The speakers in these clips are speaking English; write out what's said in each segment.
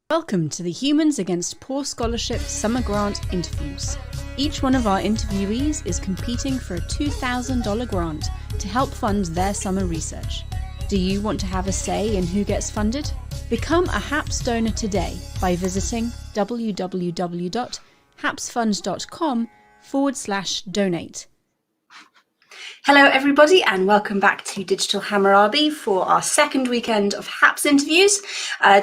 Welcome to the Humans Against Poor Scholarship Summer Grant Interviews. Each one of our interviewees is competing for a $2,000 grant to help fund their summer research. Do you want to have a say in who gets funded? Become a HAPS donor today by visiting www.hapsfund.com/donate. Hello everybody and welcome back to Digital Hammurabi for our second weekend of HAPS interviews.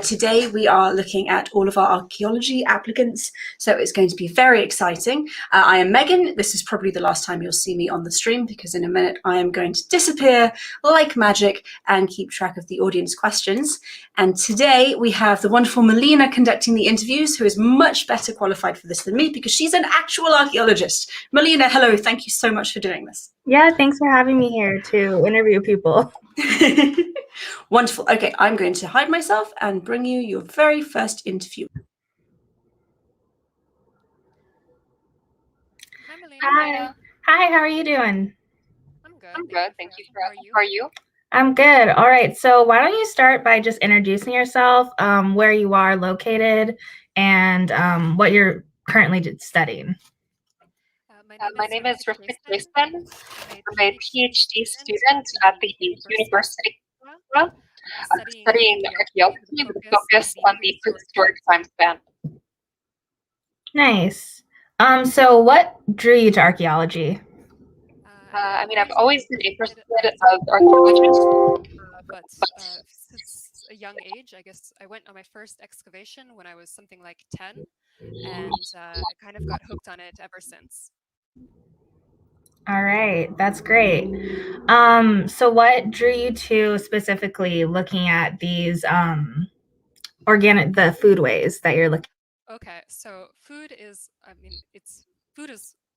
Today we are looking at all of our archaeology applicants, so it's going to be very exciting. I am Megan. This is probably the last time you'll see me on the stream because in a minute I am going to disappear like magic and keep track of the audience questions. And today we have the wonderful Melina conducting the interviews, who is much better qualified for this than me because she's an actual archaeologist. Melina, hello, thank you so much for doing this. Yeah, thanks for having me here to interview people. Wonderful. Okay, I'm going to hide myself and bring you your very first interview. Hi, Melina. Hi, how are you doing? I'm good. I'm good. Thank you. How are you? How are you? I'm good. All right. So why don't you start by just introducing yourself, where you are located, and what you're currently studying. My name is Rifat Jason. I'm a PhD student at the University of studying archaeology with a focus on the prehistoric time span. Nice. So what drew you to archaeology? I've always been interested as archaeologists, but since a young age, I guess I went on my first excavation when I was something like 10, and I kind of got hooked on it ever since. All right, that's great. So what drew you to specifically looking at these the foodways that you're looking? Okay, so food is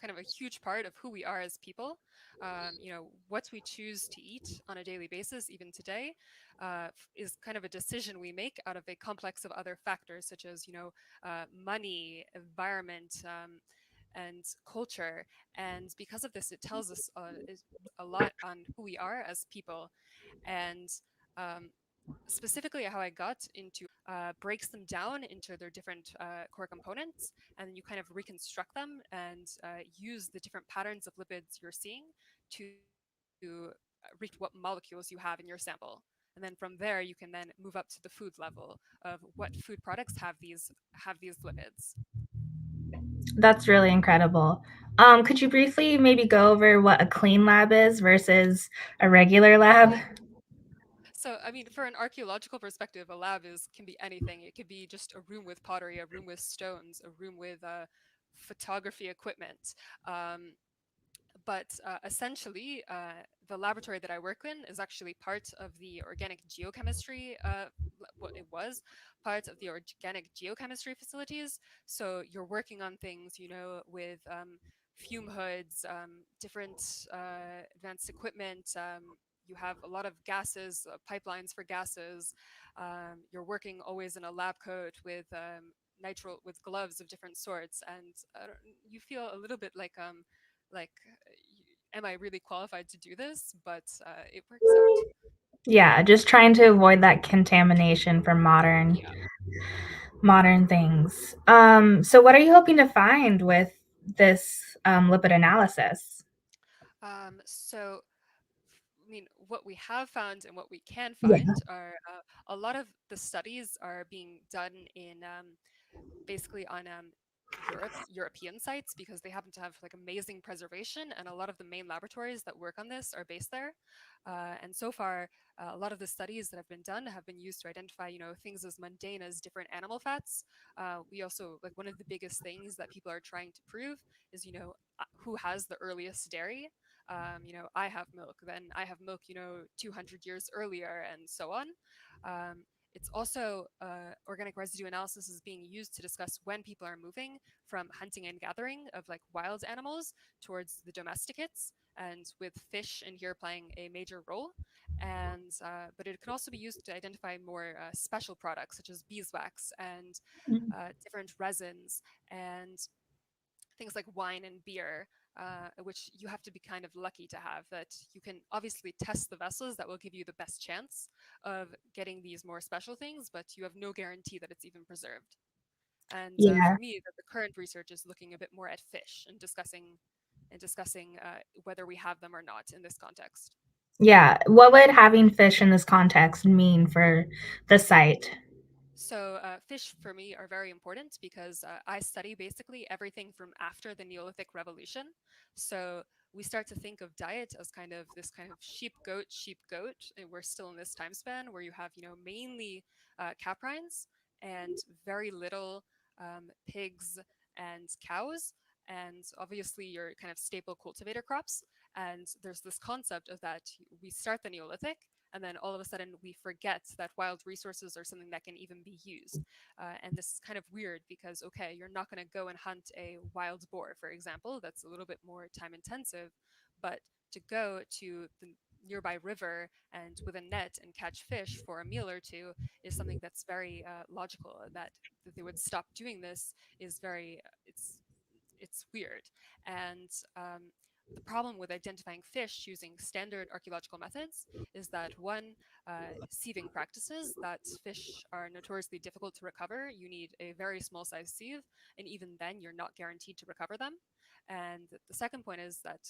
kind of a huge part of who we are as people. What we choose to eat on a daily basis, even today, is kind of a decision we make out of a complex of other factors, such as money, environment, and culture. And because of this, it tells us a lot on who we are as people. And specifically how I got into breaks them down into their different core components, and then you kind of reconstruct them and use the different patterns of lipids you're seeing to reach what molecules you have in your sample. And then from there, you can then move up to the food level of what food products have these lipids. That's really incredible. Could you briefly maybe go over what a clean lab is versus a regular lab? So, for an archaeological perspective, a lab can be anything. It could be just a room with pottery, a room with stones, a room with photography equipment. But essentially, the laboratory that I work in is actually part of the organic geochemistry. It was part of the organic geochemistry facilities. So you're working on things, with fume hoods, different advanced equipment. You have a lot of gases, pipelines for gases. You're working always in a lab coat with with gloves of different sorts, and you feel a little bit like am I really qualified to do this? But it works out. Yeah, just trying to avoid that contamination from modern things. So what are you hoping to find with this lipid analysis? What we have found and what we can find are a lot of the studies are being done in basically on European sites because they happen to have like amazing preservation, and a lot of the main laboratories that work on this are based there. And so far, a lot of the studies that have been done have been used to identify, things as mundane as different animal fats. We also, like, one of the biggest things that people are trying to prove is, who has the earliest dairy. I have milk, then I have milk, 200 years earlier, and so on. It's also organic residue analysis is being used to discuss when people are moving from hunting and gathering of like wild animals towards the domesticates, and with fish in here playing a major role. And but it can also be used to identify more special products such as beeswax and different resins and things like wine and beer. which you have to be kind of lucky to have, that you can obviously test the vessels that will give you the best chance of getting these more special things, but you have no guarantee that it's even preserved. And Yeah. for me, the current research is looking a bit more at fish and discussing whether we have them or not in this context. Yeah. What would having fish in this context mean for the site? So fish for me are very important because I study basically everything from after the Neolithic Revolution. So we start to think of diet as kind of this kind of sheep goat. And we're still in this time span where you have, mainly caprines and very little pigs and cows, and obviously your kind of staple cultivator crops. And there's this concept of that we start the Neolithic, and then all of a sudden we forget that wild resources are something that can even be used. And this is kind of weird because, okay, you're not going to go and hunt a wild boar, for example. That's a little bit more time intensive. But to go to the nearby river and with a net and catch fish for a meal or two is something that's very logical. That they would stop doing this is very, it's weird. And the problem with identifying fish using standard archaeological methods is that one, sieving practices, that fish are notoriously difficult to recover. You need a very small size sieve, and even then, you're not guaranteed to recover them. And the second point is that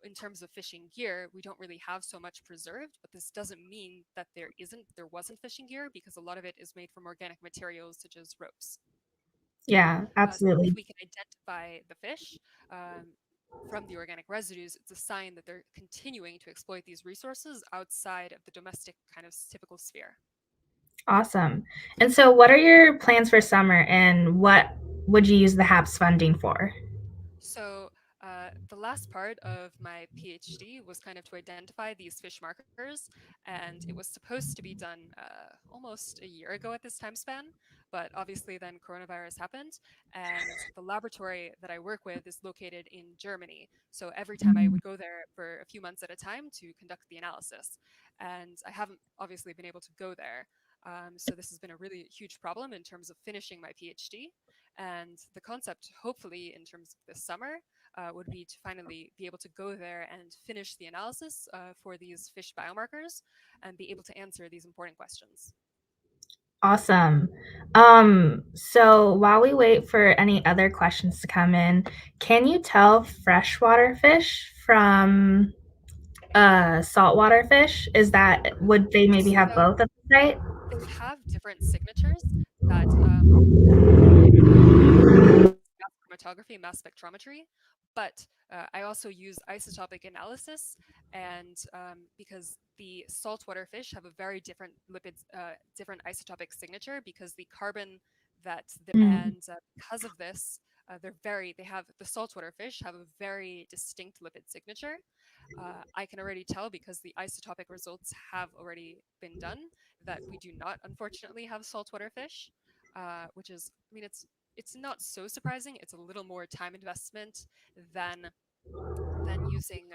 in terms of fishing gear, we don't really have so much preserved, but this doesn't mean that there wasn't fishing gear, because a lot of it is made from organic materials such as ropes. Yeah, So absolutely. if we can identify the fish from the organic residues, it's a sign that they're continuing to exploit these resources outside of the domestic kind of typical sphere. Awesome. And so what are your plans for summer, and what would you use the HAPS funding for? So the last part of my PhD was kind of to identify these fish markers, and it was supposed to be done almost a year ago at this time span, but obviously then coronavirus happened, and the laboratory that I work with is located in Germany. So every time I would go there for a few months at a time to conduct the analysis, and I haven't obviously been able to go there. So this has been a really huge problem in terms of finishing my PhD. And the concept, hopefully, in terms of this summer, would be to finally be able to go there and finish the analysis for these fish biomarkers and be able to answer these important questions. Awesome. So while we wait for any other questions to come in, can you tell freshwater fish from saltwater fish? Would they maybe have So both at the site? they have different signatures that mass chromatography, mass spectrometry, but I also use isotopic analysis, and because the saltwater fish have a very different different isotopic signature, because the carbon and because of this, they have the saltwater fish have a very distinct lipid signature. I can already tell, because the isotopic results have already been done, that we do not, unfortunately, have saltwater fish, which is, I mean, it's not so surprising. It's a little more time investment than using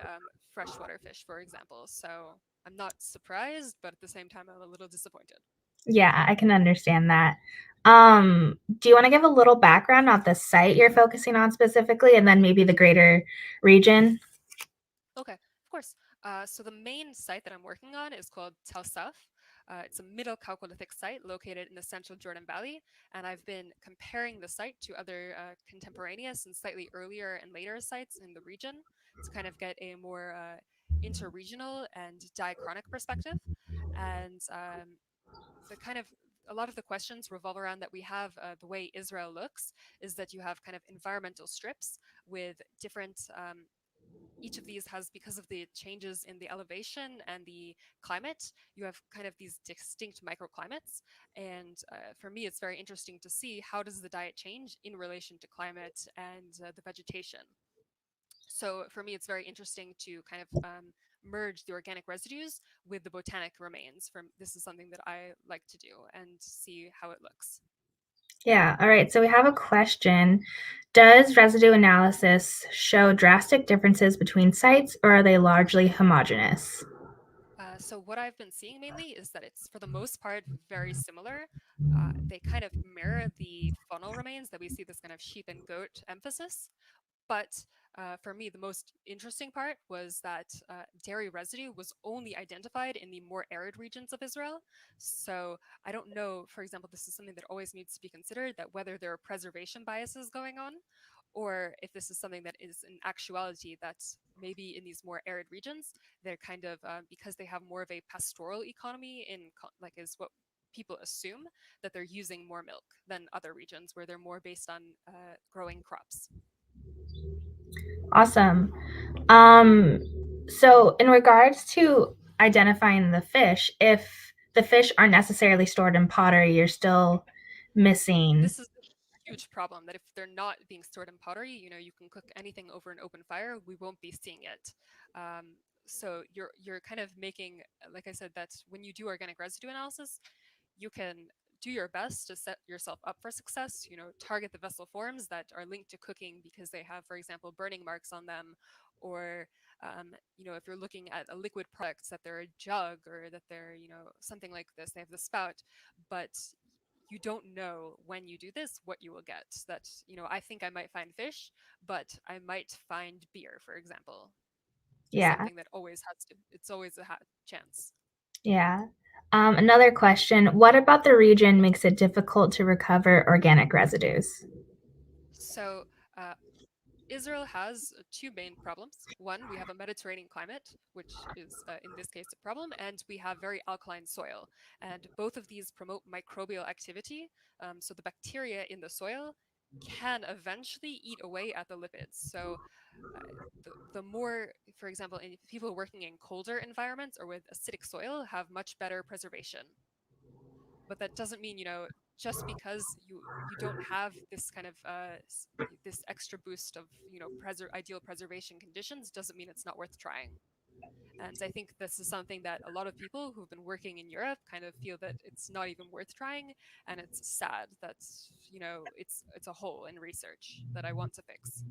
freshwater fish, for example. So I'm not surprised, but at the same time, I'm a little disappointed. Yeah, I can understand that. Do you want to give a little background on the site you're focusing on specifically, and then maybe the greater region? Okay, of course. So the main site that I'm working on is called Tel Saf. It's a Middle Chalcolithic site located in the central Jordan Valley, and I've been comparing the site to other contemporaneous and slightly earlier and later sites in the region to kind of get a more interregional and diachronic perspective. And the kind of a lot of the questions revolve around that we have the way Israel looks is that you have kind of environmental strips with different each of these has, because of the changes in the elevation and the climate, you have kind of these distinct microclimates. And for me, it's very interesting to see how does the diet change in relation to climate and the vegetation. So for me, it's very interesting to kind of merge the organic residues with the botanic remains. This is something that I like to do and see how it looks. Yeah. All right. So we have a question. Does residue analysis show drastic differences between sites, or are they largely homogeneous? So what I've been seeing mainly is that it's, for the most part, very similar. They kind of mirror the faunal remains that we see, this kind of sheep and goat emphasis. But for me, the most interesting part was that dairy residue was only identified in the more arid regions of Israel. So I don't know, for example, this is something that always needs to be considered, that whether there are preservation biases going on, or if this is something that is in actuality that maybe in these more arid regions, they're kind of, because they have more of a pastoral economy like is what people assume, that they're using more milk than other regions where they're more based on growing crops. Awesome. So in regards to identifying the fish, if the fish aren't necessarily stored in pottery, you're still missing. This is a huge problem, that if they're not being stored in pottery, you can cook anything over an open fire, we won't be seeing it. So you're kind of making, like I said, that when you do organic residue analysis, you can do your best to set yourself up for success, target the vessel forms that are linked to cooking because they have, for example, burning marks on them, or if you're looking at a liquid product, that they're a jug, or that they're, something like this, they have the spout, but you don't know when you do this what you will get. That, I think I might find fish, but I might find beer, for example. Yeah. Something that it's always a chance. Yeah. Another question, what about the region makes it difficult to recover organic residues? So Israel has two main problems. One, we have a Mediterranean climate, which is in this case a problem, and we have very alkaline soil. And both of these promote microbial activity. So the bacteria in the soil can eventually eat away at the lipids. So the more, for example, people working in colder environments or with acidic soil have much better preservation. But that doesn't mean, just because you don't have this kind of this extra boost of ideal preservation conditions, doesn't mean it's not worth trying. And I think this is something that a lot of people who've been working in Europe kind of feel, that it's not even worth trying, and it's sad that it's a hole in research that I want to fix.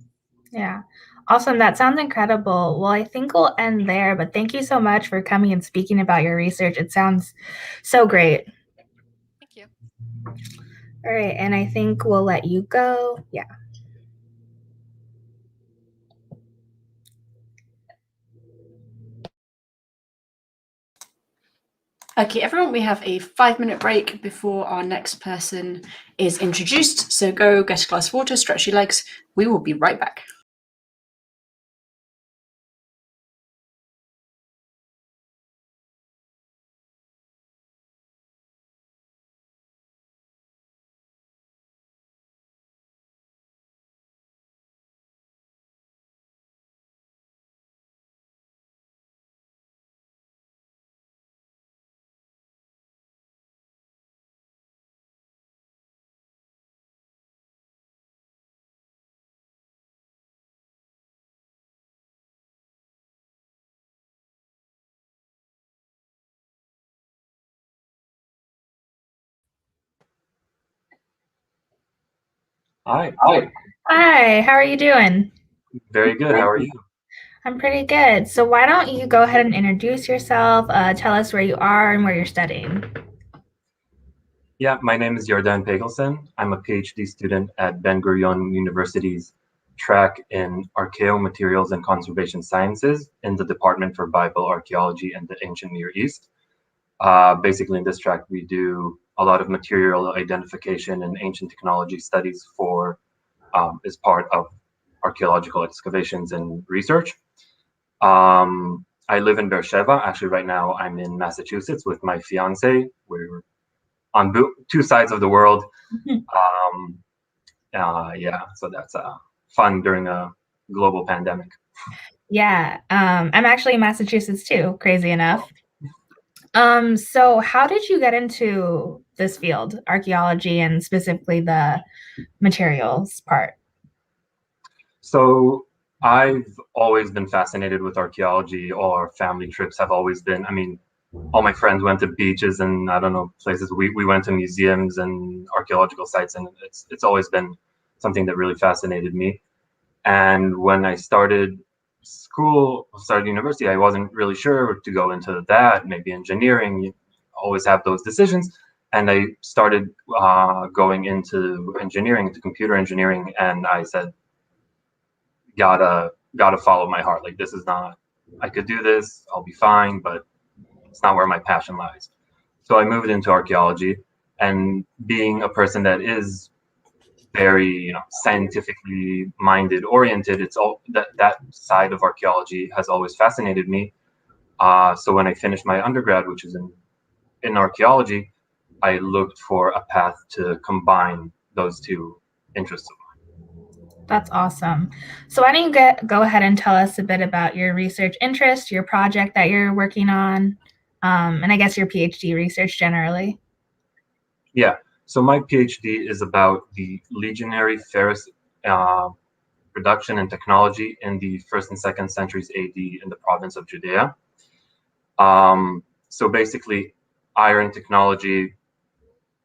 Yeah. Awesome. That sounds incredible. Well, I think we'll end there, but thank you so much for coming and speaking about your research. It sounds so great. Thank you. All right. And I think we'll let you go. Yeah. Okay, everyone, we have a 5-minute break before our next person is introduced. So go get a glass of water, stretch your legs. We will be right back. Hi. Hi. How are you doing? Very good. How are you? I'm pretty good. So why don't you go ahead and introduce yourself, tell us where you are and where you're studying. Yeah, my name is Yardan Pegelson. I'm a Ph.D. student at Ben-Gurion University's track in Archaeomaterials and Conservation Sciences in the Department for Bible Archaeology and the Ancient Near East. Basically, in this track, we do a lot of material identification and ancient technology studies as part of archaeological excavations and research. I live in Beersheba. Actually, right now I'm in Massachusetts with my fiance. We're on two sides of the world. Yeah, so that's fun during a global pandemic. Yeah, I'm actually in Massachusetts too, crazy enough. So how did you get into this field, archaeology, and specifically the materials part? So I've always been fascinated with archaeology. All our family trips have always been, all my friends went to beaches and I don't know, places. We went to museums and archaeological sites, and it's always been something that really fascinated me. And when I started university, I wasn't really sure to go into that, maybe engineering. You always have those decisions. And I started going into engineering, into computer engineering, and I said, gotta follow my heart. Like, this is not, I could do this, I'll be fine, but it's not where my passion lies. So I moved into archaeology, and being a person that is very, scientifically minded, oriented, it's all that side of archaeology has always fascinated me. So when I finished my undergrad, which is in archaeology, I looked for a path to combine those two interests. That's awesome. So why don't you go ahead and tell us a bit about your research interest, your project that you're working on, and I guess your PhD research generally. Yeah. So my PhD is about the legionary ferrous production and technology in the 1st and 2nd centuries AD in the province of Judea. So basically, iron technology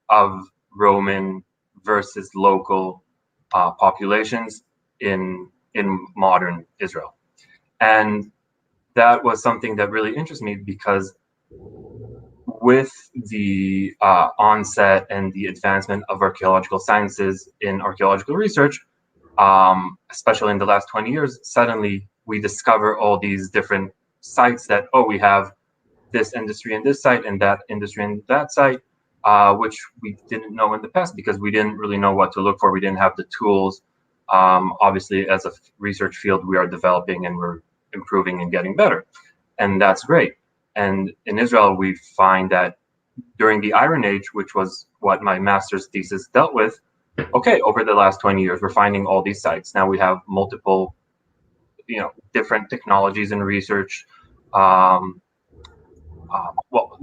of Roman versus local populations in modern Israel. And that was something that really interested me, because with the onset and the advancement of archaeological sciences in archaeological research, especially in the last 20 years, suddenly we discover all these different sites that, we have this industry in this site and that industry in that site, which we didn't know in the past because we didn't really know what to look for. We didn't have the tools. Obviously, as a research field, we are developing and we're improving and getting better. And that's great. And in Israel, we find that during the Iron Age, which was what my master's thesis dealt with, over the last 20 years, we're finding all these sites. Now we have multiple, different technologies and research,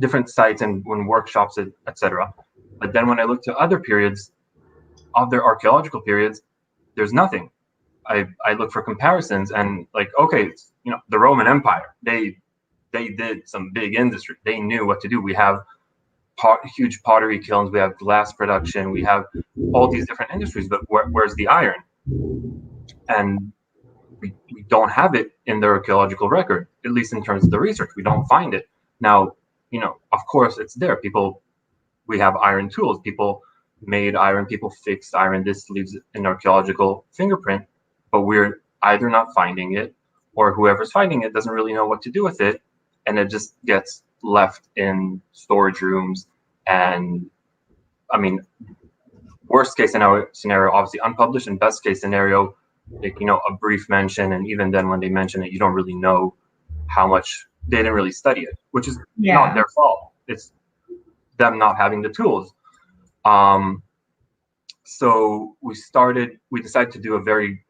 different sites and workshops, etc. But then when I look to other periods, other archaeological periods, there's nothing. I look for comparisons, and the Roman Empire, they did some big industry. They knew what to do. We have huge pottery kilns, we have glass production, we have all these different industries, but where's the iron? And we don't have it in the archaeological record, at least in terms of the research. We don't find it. Now, of course it's there. We have iron tools. People made iron, people fixed iron. This leaves an archaeological fingerprint, but we're either not finding it, or whoever's finding it doesn't really know what to do with it, and it just gets left in storage rooms. And I mean, worst case scenario, obviously unpublished, and best case scenario, a brief mention, and even then when they mention it, you don't really know how much. They didn't really study it, which is not their fault. It's them not having the tools. So we decided to do a very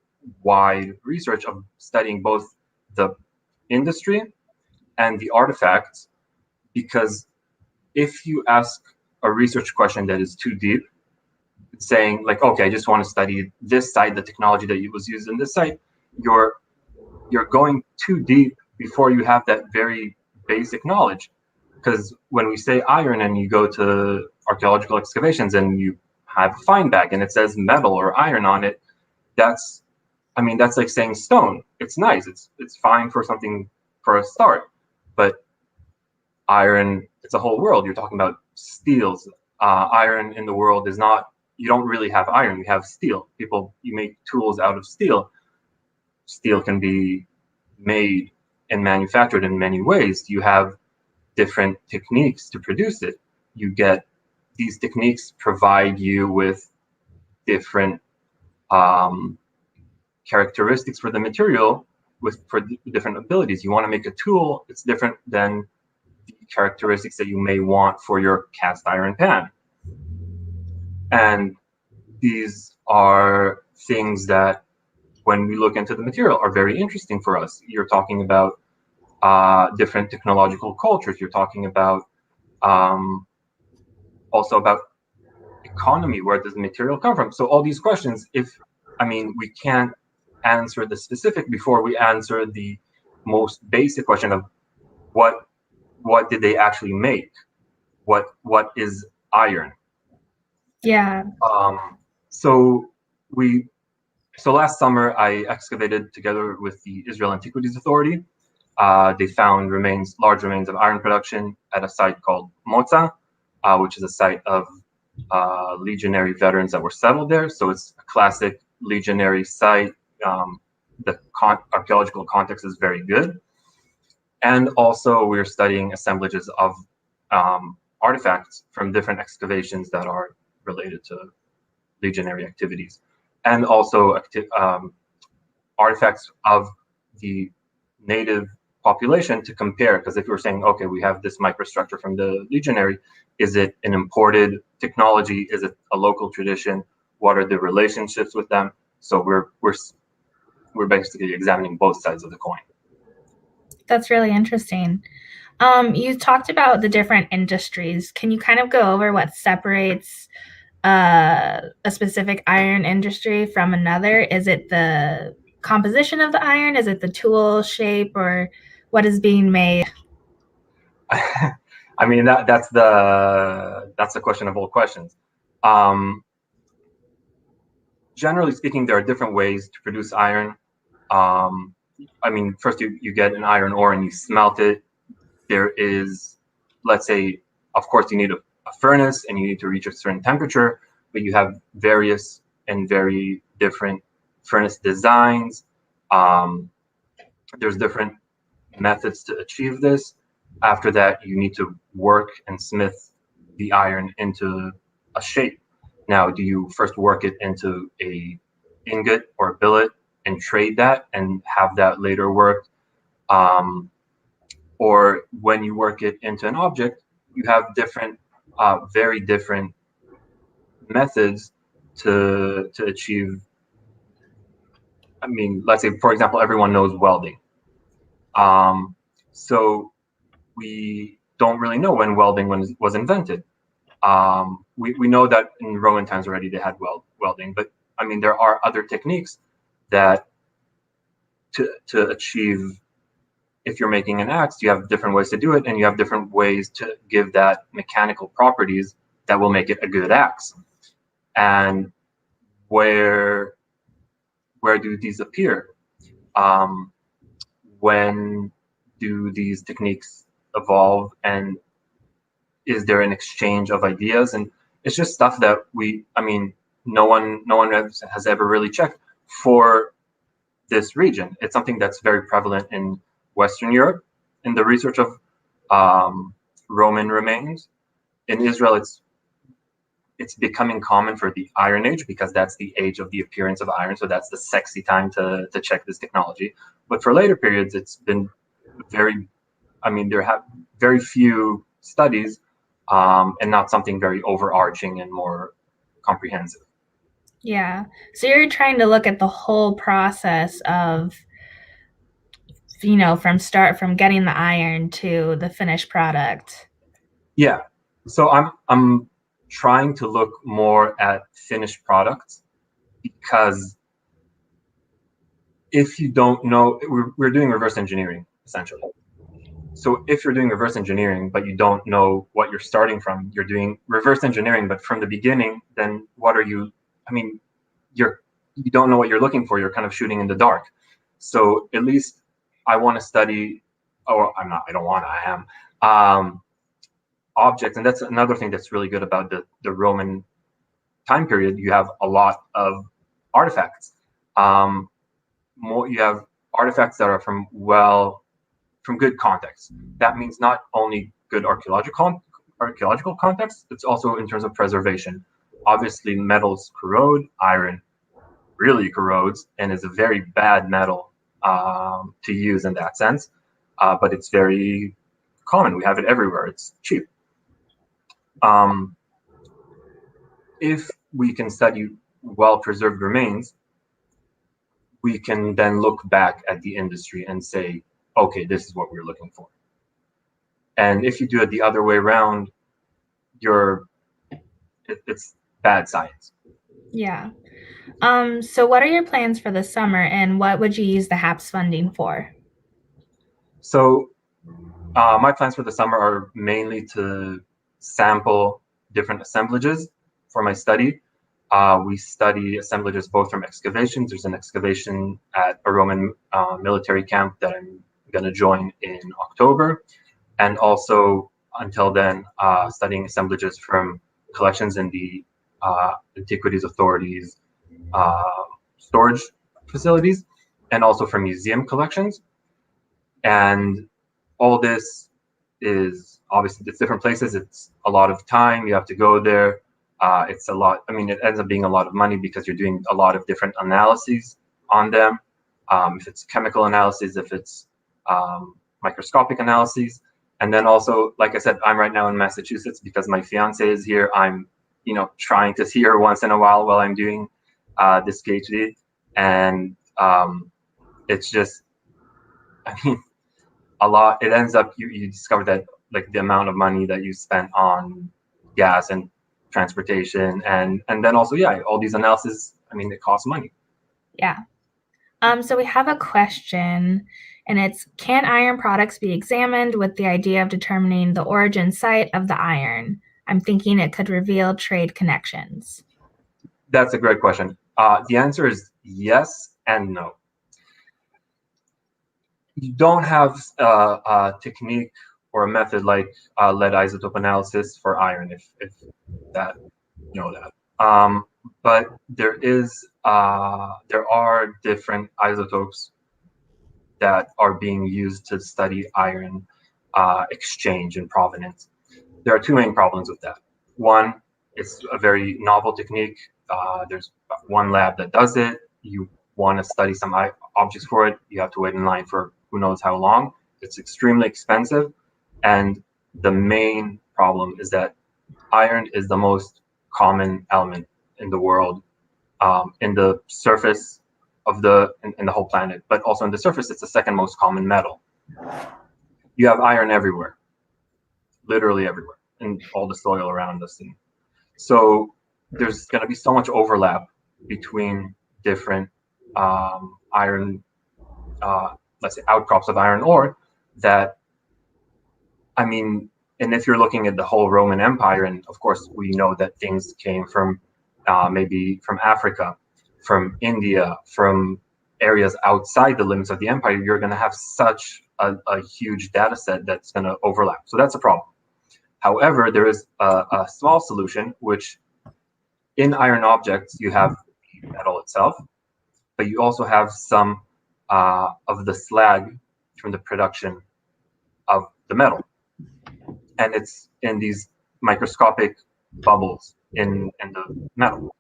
wide research of studying both the industry and the artifacts, because if you ask a research question that is too deep, saying I just want to study this site, the technology that was used in this site, you're going too deep before you have that very basic knowledge. Because when we say iron and you go to archaeological excavations and you have a find bag and it says metal or iron on it, that's like saying stone. It's nice. It's fine for something, for a start. But iron, it's a whole world. You're talking about steels. Iron in the world is not, you don't really have iron. You have steel. You make tools out of steel. Steel can be made and manufactured in many ways. You have different techniques to produce it. These techniques provide you with different characteristics for the material, for different abilities. You want to make a tool, it's different than the characteristics that you may want for your cast iron pan. And these are things that, when we look into the material, are very interesting for us. You're talking about different technological cultures. You're talking about also about economy. Where does the material come from? So all these questions, we can't answer the specific before we answer the most basic question of what did they actually make? What is iron? Yeah. So last summer I excavated together with the Israel Antiquities Authority. They found large remains of iron production at a site called Moza, which is a site of legionary veterans that were settled there. So it's a classic legionary site. the archaeological context is very good. And also we're studying assemblages of artifacts from different excavations that are related to legionary activities, and also artifacts of the native population to compare. Because if you're saying, okay, we have this microstructure from the legionary, is it an imported technology? Is it a local tradition? What are the relationships with them? So we're basically examining both sides of the coin. That's really interesting. You talked about the different industries. Can you kind of go over what separates a specific iron industry from another? Is it the composition of the iron? Is it the tool shape, or what is being made? I mean, that's the question of all questions. Generally speaking, there are different ways to produce iron. I mean, first you get an iron ore and you smelt it. There is, let's say, of course, you need a furnace and you need to reach a certain temperature, but you have various and very different furnace designs. There's different methods to achieve this. After that, you need to work and smith the iron into a shape. Now, do you first work it into a ingot or a billet and trade that and have that later worked? Or when you work it into an object, you have different, very different methods to achieve. I mean, let's say, for example, everyone knows welding. So we don't really know when welding was invented. We know that in Roman times already they had welding, but I mean, there are other techniques that to achieve. If you're making an axe, you have different ways to do it, and you have different ways to give that mechanical properties that will make it a good axe. And where do these appear? When do these techniques evolve, and is there an exchange of ideas? And it's just stuff that no one has ever really checked for this region. It's something that's very prevalent in Western Europe in the research of Roman remains. In Israel, it's becoming common for the Iron Age because that's the age of the appearance of iron. So that's the sexy time to check this technology. But for later periods, it's been there have very few studies and not something very overarching and more comprehensive. Yeah. So you're trying to look at the whole process of, from getting the iron to the finished product. Yeah. So I'm trying to look more at finished products, because if you don't know, we're doing reverse engineering essentially. So if you're doing reverse engineering, but you don't know what you're starting from, you're doing reverse engineering, but from the beginning, then what are you, you don't know what you're looking for. You're kind of shooting in the dark. So at least I want to study, I am, objects. And that's another thing that's really good about the Roman time period. You have a lot of artifacts. You have artifacts that are from good context. That means not only good archaeological context, it's also in terms of preservation. Obviously, metals corrode. Iron really corrodes and is a very bad metal to use in that sense. But it's very common. We have it everywhere. It's cheap. If we can study well-preserved remains, we can then look back at the industry and say, okay, this is what we're looking for. And if you do it the other way around, it's bad science. Yeah. So what are your plans for the summer, and what would you use the HAPS funding for? So my plans for the summer are mainly to sample different assemblages for my study. We study assemblages both from excavations. There's an excavation at a Roman military camp that I'm going to join in October. And also, until then, studying assemblages from collections in the Antiquities Authority's storage facilities. and also for museum collections. And all this is obviously, it's different places. It's a lot of time. You have to go there. It's a lot. I mean, it ends up being a lot of money because you're doing a lot of different analyses on them. If it's chemical analysis, if it's microscopic analyses. And then also, like I said, I'm right now in Massachusetts because my fiance is here. I'm, trying to see her once in a while I'm doing this PhD. And it's just, I mean, a lot. It ends up, you discover that like the amount of money that you spent on gas and transportation and then also, all these analysis, I mean, it costs money. Yeah. So we have a question, and it's, can iron products be examined with the idea of determining the origin site of the iron? I'm thinking it could reveal trade connections. That's a great question. The answer is yes and no. You don't have a technique or a method like lead isotope analysis for iron, if that, that. But there are different isotopes that are being used to study iron exchange and provenance. There are two main problems with that. One, it's a very novel technique. There's one lab that does it. You want to study some objects for it, you have to wait in line for who knows how long. It's extremely expensive. And the main problem is that iron is the most common element in the world, in the surface of in the whole planet, but also in the surface, it's the second most common metal. You have iron everywhere, literally everywhere, in all the soil around us. And so there's going to be so much overlap between different iron, let's say outcrops of iron ore, that, I mean, and if you're looking at the whole Roman Empire, and of course we know that things came from maybe from Africa, from India, from areas outside the limits of the empire, you're going to have such a huge data set that's going to overlap. So that's a problem. However, there is a small solution, which in iron objects, you have the metal itself, but you also have some of the slag from the production of the metal. And it's in these microscopic bubbles in the metal.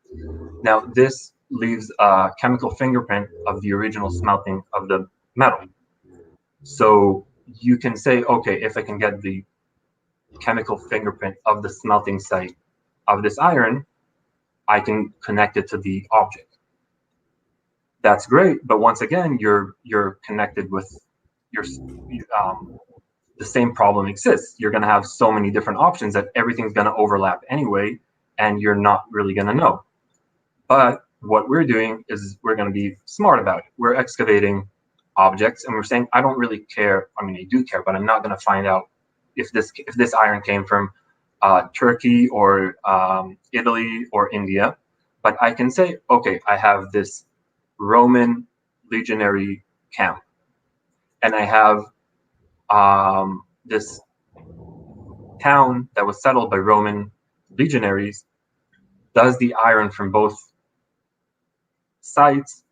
Now, this leaves a chemical fingerprint of the original smelting of the metal. So you can say, okay, if I can get the chemical fingerprint of the smelting site of this iron, I can connect it to the object. That's great, but once again, you're connected with your the same problem exists. You're going to have so many different options that everything's going to overlap anyway, and you're not really going to know. But what we're doing is we're going to be smart about it. We're excavating objects, and we're saying, I don't really care. I mean, I do care, but I'm not going to find out if this iron came from Turkey or Italy or India. But I can say, okay, I have this Roman legionary camp, and I have this town that was settled by Roman legionaries. Does the iron from both sites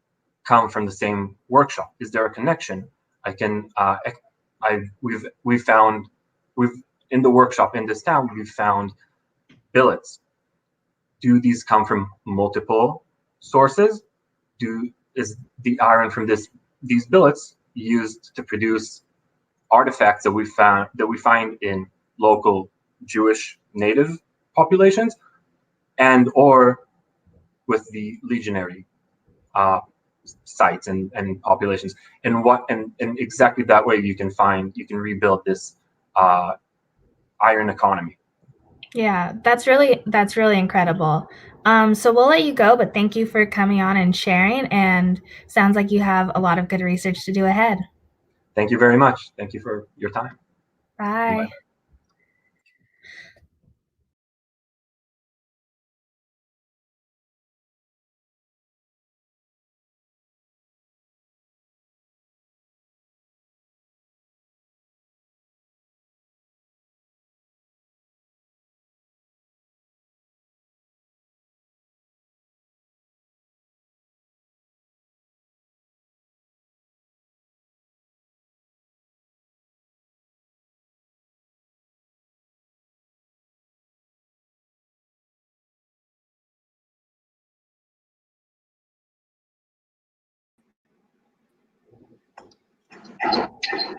come from the same workshop? Is there a connection? I can we've found in the workshop in this town, we've found billets. Do these come from multiple sources? Is the iron from these billets used to produce artifacts that we find in local Jewish native populations, and or with the legionary sites and populations, and exactly that way you can rebuild this iron economy. Yeah, that's really incredible. So we'll let you go, but thank you for coming on and sharing, and sounds like you have a lot of good research to do ahead. Thank you very much. Thank you for your time. Bye. Bye.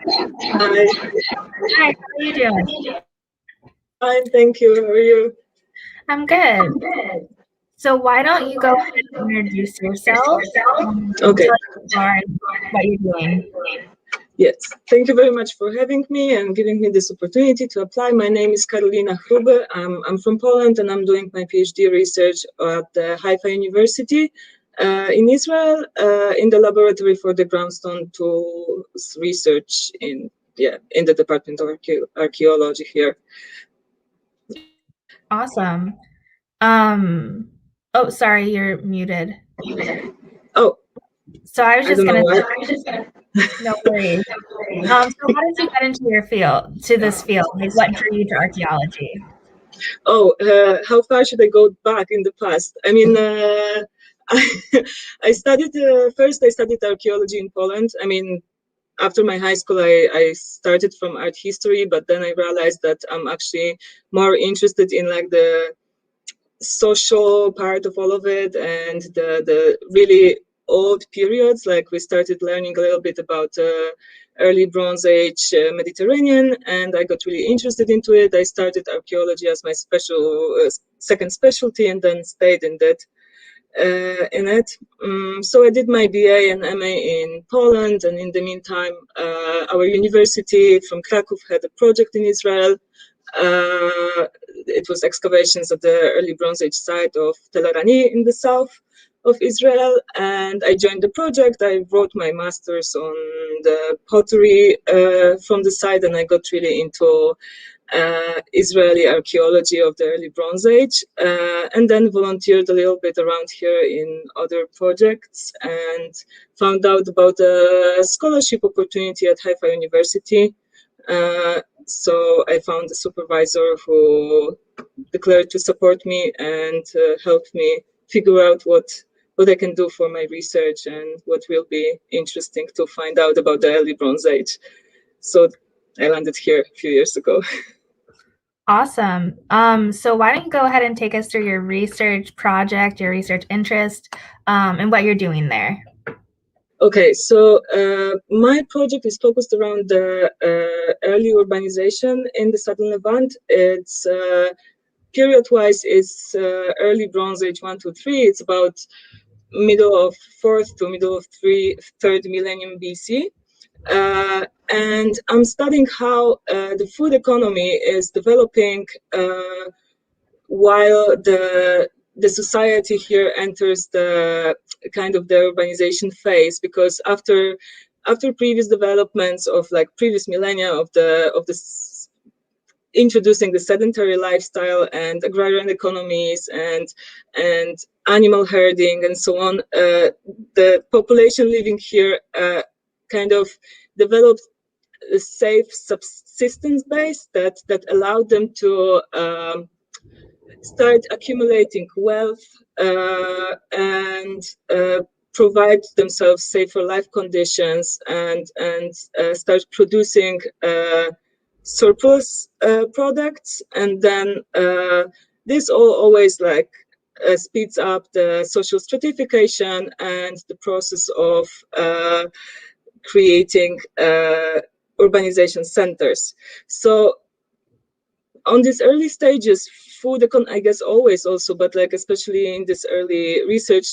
Hi. Hi, how are you doing? Fine, thank you. How are you? I'm good. So why don't you go ahead and introduce yourself? Okay. Tell us who you are and what you're doing. Yes, thank you very much for having me and giving me this opportunity to apply. My name is Karolina Hrube. I'm from Poland and I'm doing my PhD research at the Haifa University in Israel in the laboratory for the groundstone tools research in the Department of Archaeology here. Awesome. Oh, sorry, you're muted. Oh, so I was just gonna say, no worries. So how did you get into this field? Like what drew you to archaeology? How far should I go back in the past? I mean, I studied first. I studied archaeology in Poland. I mean, after my high school, I started from art history, but then I realized that I'm actually more interested in like the social part of all of it and the really old periods. Like we started learning a little bit about early Bronze Age Mediterranean, and I got really interested into it. I started archaeology as my second specialty, and then stayed in that. In it. So I did my BA and MA in Poland, and in the meantime, our university from Krakow had a project in Israel. It was excavations of the early Bronze Age site of Tel Arani in the south of Israel, and I joined the project. I wrote my master's on the pottery from the site, and I got really into Israeli archaeology of the early Bronze Age, and then volunteered a little bit around here in other projects and found out about a scholarship opportunity at Haifa University. So I found a supervisor who declared to support me and helped me figure out what I can do for my research and what will be interesting to find out about the early Bronze Age. So I landed here a few years ago. Awesome. So why don't you go ahead and take us through your research project, your research interest, and what you're doing there? Okay, so my project is focused around the early urbanization in the southern Levant. It's period-wise, it's early Bronze Age 1 to 3. It's about middle of 4th to middle of 3rd millennium BC. And I'm studying how the food economy is developing while the society here enters the kind of the urbanization phase, because after previous developments of like previous millennia of the introducing the sedentary lifestyle and agrarian economies and animal herding and so on, the population living here kind of developed a safe subsistence base that allowed them to start accumulating wealth and provide themselves safer life conditions and start producing surplus products. And then this always like speeds up the social stratification and the process of creating urbanization centers. So on these early stages, food I guess always also, but like especially in this early research,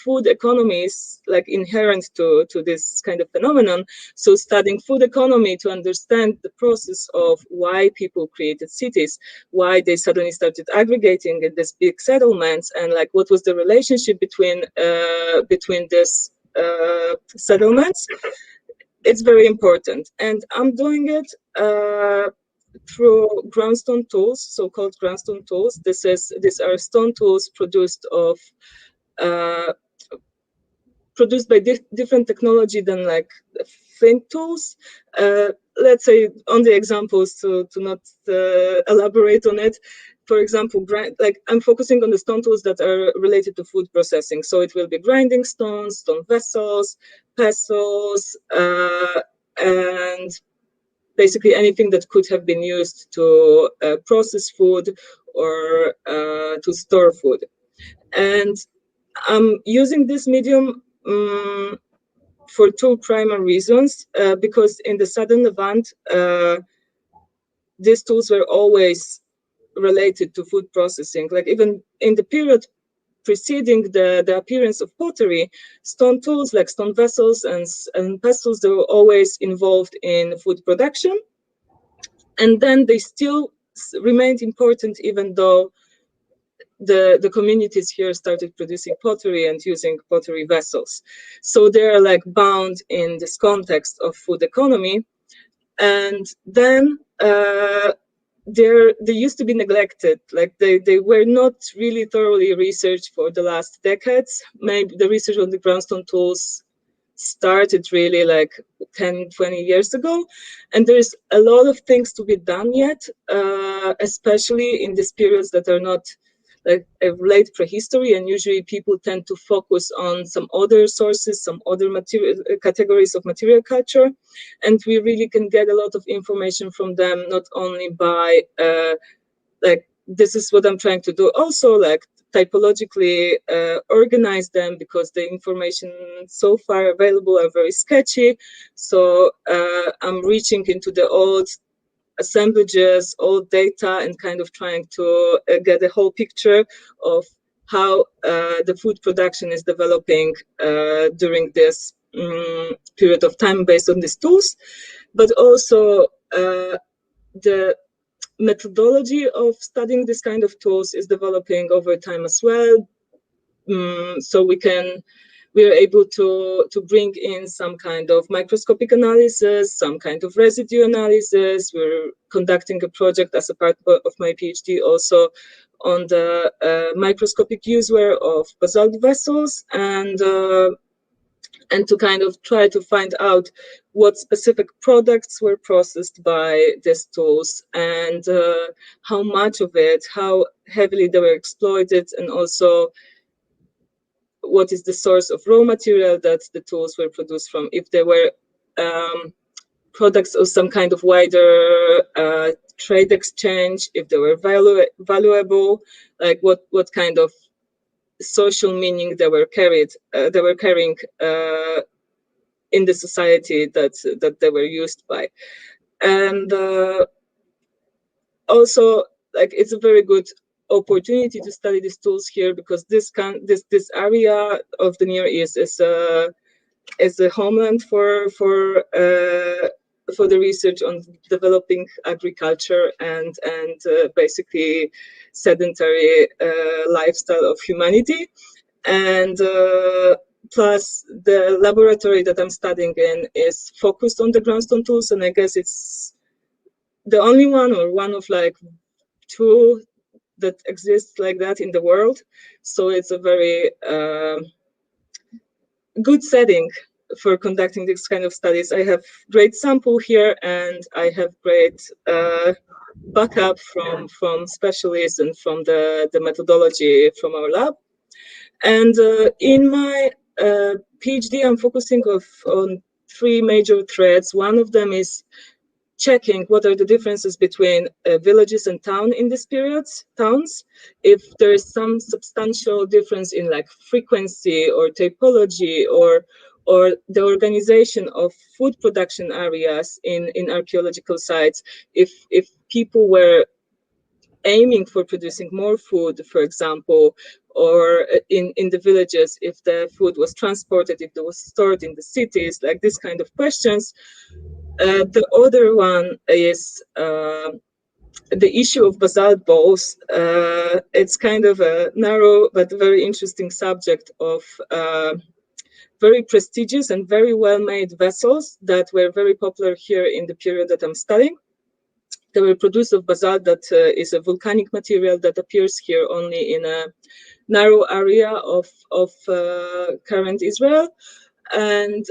food economy is like inherent to this kind of phenomenon. So studying food economy to understand the process of why people created cities, why they suddenly started aggregating in these big settlements, and like what was the relationship between these settlements. It's very important, and I'm doing it through groundstone tools, so-called groundstone tools. These are stone tools produced by different technology than like flint tools. Let's say on the examples to not elaborate on it. For example, like I'm focusing on the stone tools that are related to food processing. So it will be grinding stones, stone vessels, pestles, and basically anything that could have been used to process food or to store food. And I'm using this medium for two primary reasons. Because in the southern Levant, these tools were always related to food processing. Like even in the period preceding the appearance of pottery, stone tools like stone vessels and pestles, they were always involved in food production. And then they still remained important even though the communities here started producing pottery and using pottery vessels. So they're like bound in this context of food economy. And then they used to be neglected. Like they were not really thoroughly researched for the last decades. Maybe the research on the groundstone tools started really like 10, 20 years ago. And there's a lot of things to be done yet, especially in these periods that are not like a late prehistory, and usually people tend to focus on some other sources, some other material categories of material culture, and we really can get a lot of information from them, not only by like this is what I'm trying to do, also like typologically organize them, because the information so far available are very sketchy. So I'm reaching into the old assemblages, old data, and kind of trying to get a whole picture of how the food production is developing during this period of time based on these tools. But also the methodology of studying this kind of tools is developing over time as well. So we are able to bring in some kind of microscopic analysis, some kind of residue analysis. We're conducting a project as a part of my PhD also on the microscopic useware of basalt vessels, and to kind of try to find out what specific products were processed by these tools, and how much of it, how heavily they were exploited, and also what is the source of raw material that the tools were produced from, if they were products of some kind of wider trade exchange, if they were valuable, like what kind of social meaning they were carrying in the society that they were used by. And also, like, it's a very good opportunity to study these tools here, because this area of the Near East is a homeland for the research on developing agriculture and basically sedentary lifestyle of humanity. And plus, the laboratory that I'm studying in is focused on the groundstone tools, and I guess it's the only one, or one of like two that exists like that in the world. So it's a very good setting for conducting this kind of studies. I have great sample here, and I have great backup from specialists and from the methodology from our lab. And in my PhD, I'm focusing on three major threads. One of them is checking what are the differences between villages and towns in this period, if there is some substantial difference in like frequency or typology or the organization of food production areas in archaeological sites, if people were aiming for producing more food, for example, or in the villages, if the food was transported, if it was stored in the cities, like this kind of questions. The other one is the issue of basalt bowls. It's kind of a narrow but very interesting subject of very prestigious and very well-made vessels that were very popular here in the period that I'm studying. They were produced of basalt, that is a volcanic material that appears here only in a narrow area of current Israel. And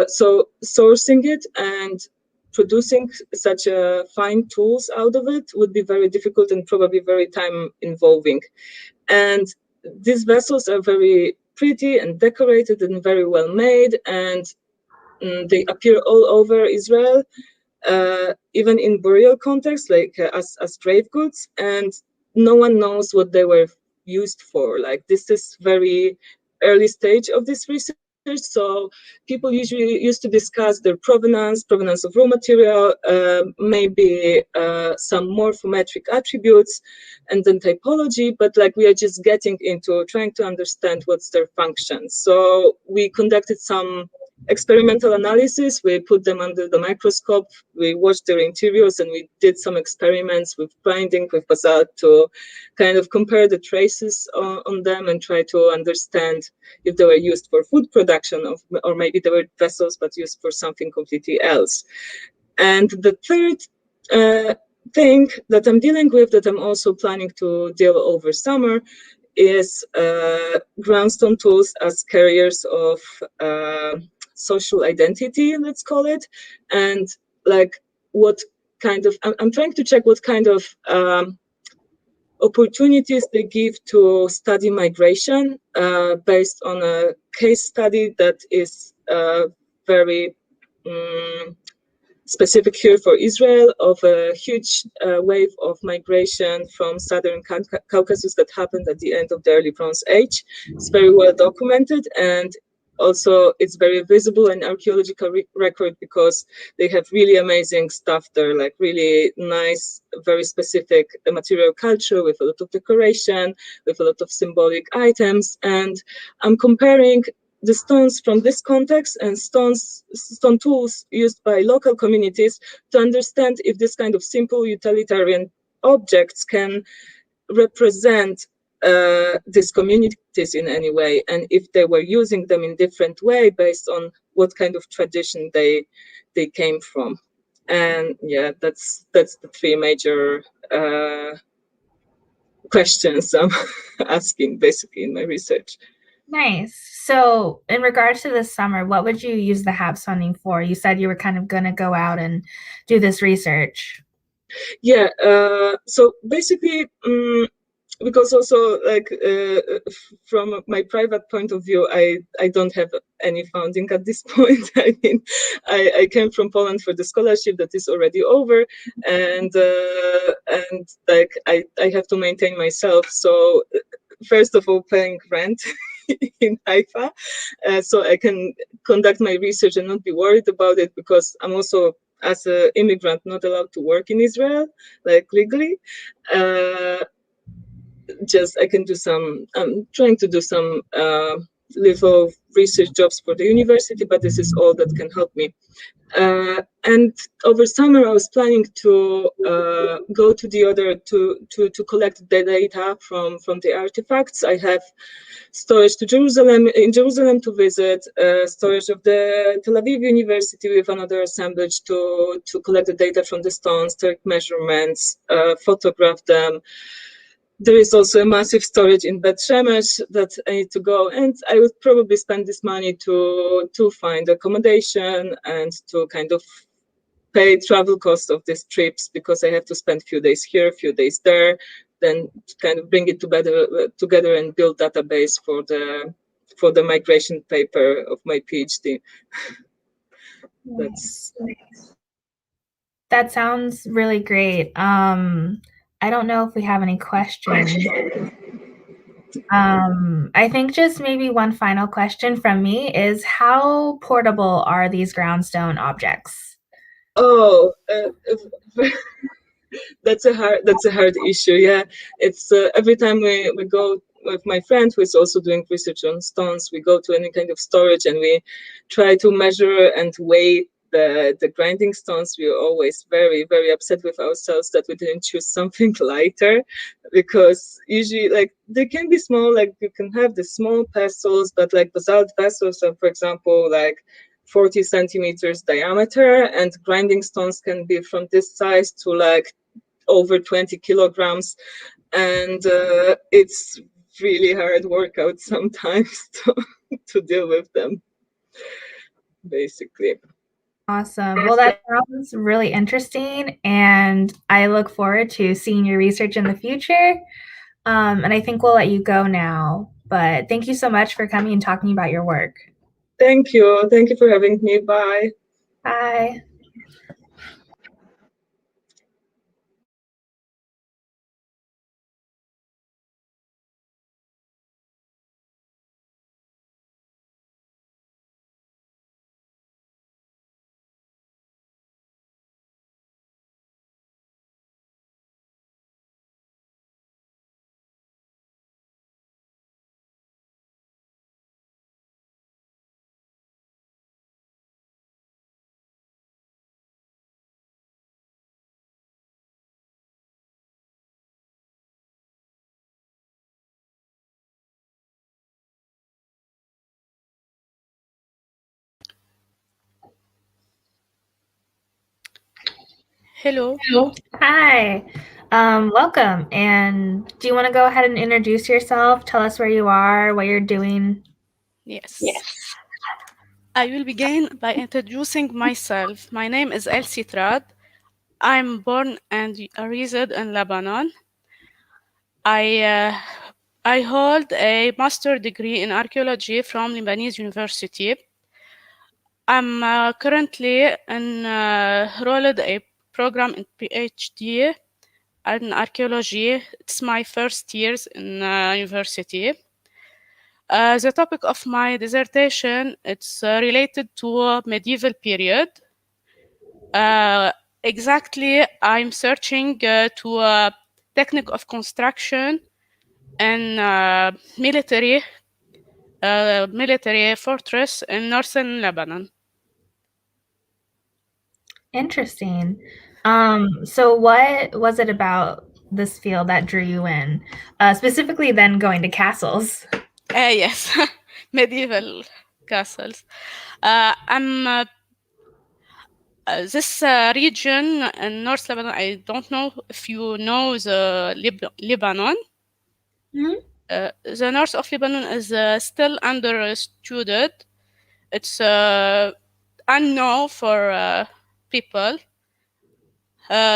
so sourcing it and producing such fine tools out of it would be very difficult and probably very time involving. And these vessels are very pretty and decorated and very well made, and they appear all over Israel, even in burial context, like as grave goods, and no one knows what they were used for. Like, this is very early stage of this research, So people usually used to discuss their provenance of raw material, maybe some morphometric attributes, and then typology. But like we are just getting into trying to understand what's their function. So we conducted some experimental analysis. We put them under the microscope. We watched their interiors, and we did some experiments with grinding, with basalt, to kind of compare the traces on them and try to understand if they were used for food production, or maybe they were vessels but used for something completely else. And the third thing that I'm dealing with, that I'm also planning to deal over summer, is groundstone tools as carriers of social identity, let's call it. And like what kind of, I'm trying to check what kind of opportunities they give to study migration based on a case study that is very specific here for Israel, of a huge wave of migration from southern Caucasus that happened at the end of the early Bronze Age. It's very well documented, and also it's very visible in archaeological record because they have really amazing stuff there, like really nice, very specific material culture with a lot of decoration, with a lot of symbolic items. And I'm comparing the stones from this context and stone tools used by local communities to understand if this kind of simple utilitarian objects can represent these communities in any way, and if they were using them in different way based on what kind of tradition they came from. And yeah, that's the three major questions I'm asking basically in my research. Nice. So in regards to this summer, what would you use the HAPS funding for? You said you were kind of going to go out and do this research. Yeah, so basically, because also like from my private point of view, I don't have any funding at this point. I mean, I came from Poland for the scholarship that is already over, and like I have to maintain myself. So first of all, paying rent in Haifa, so I can conduct my research and not be worried about it, because I'm also, as an immigrant, not allowed to work in Israel, like legally. Just I can do some, I'm trying to do some little research jobs for the university, but this is all that can help me. And over summer, I was planning to go to the other, to collect the data from the artifacts. I have storage in Jerusalem to visit, storage of the Tel Aviv University with another assemblage to collect the data from the stones, take measurements, photograph them. There is also a massive storage in Bet Shemesh that I need to go, and I would probably spend this money to find accommodation and to kind of pay travel costs of these trips, because I have to spend a few days here, a few days there, then kind of bring it together and build database for the migration paper of my PhD. That sounds really great. I don't know if we have any questions. I think just maybe one final question from me is, how portable are these groundstone objects? Oh, that's a hard issue. Yeah, it's every time we go with my friend who is also doing research on stones, we go to any kind of storage and we try to measure and weigh the grinding stones. We are always very, very upset with ourselves that we didn't choose something lighter, because usually, like, they can be small, like you can have the small pestles, but like basalt vessels are, for example, like 40 centimeters diameter, and grinding stones can be from this size to like over 20 kilograms, and it's really hard workout sometimes to deal with them, basically. Awesome. Well, that sounds really interesting, and I look forward to seeing your research in the future. And I think we'll let you go now, but thank you so much for coming and talking about your work. Thank you. Thank you for having me. Bye. Bye. Hello. Hi. Welcome. And do you want to go ahead and introduce yourself? Tell us where you are, what you're doing. Yes. I will begin by introducing myself. My name is Elsie Trad. I'm born and reside in Lebanon. I hold a master's degree in archaeology from Lebanese University. I'm currently enrolled a program in Ph.D. in archaeology. It's my first years in university. The topic of my dissertation, it's related to a medieval period. Exactly, I'm searching to a technique of construction and military fortress in northern Lebanon. Interesting. So what was it about this field that drew you in? Specifically then going to castles. Yes, medieval castles. This region in North Lebanon, I don't know if you know the Lebanon. Mhm. The north of Lebanon is still understood. It's unknown for people,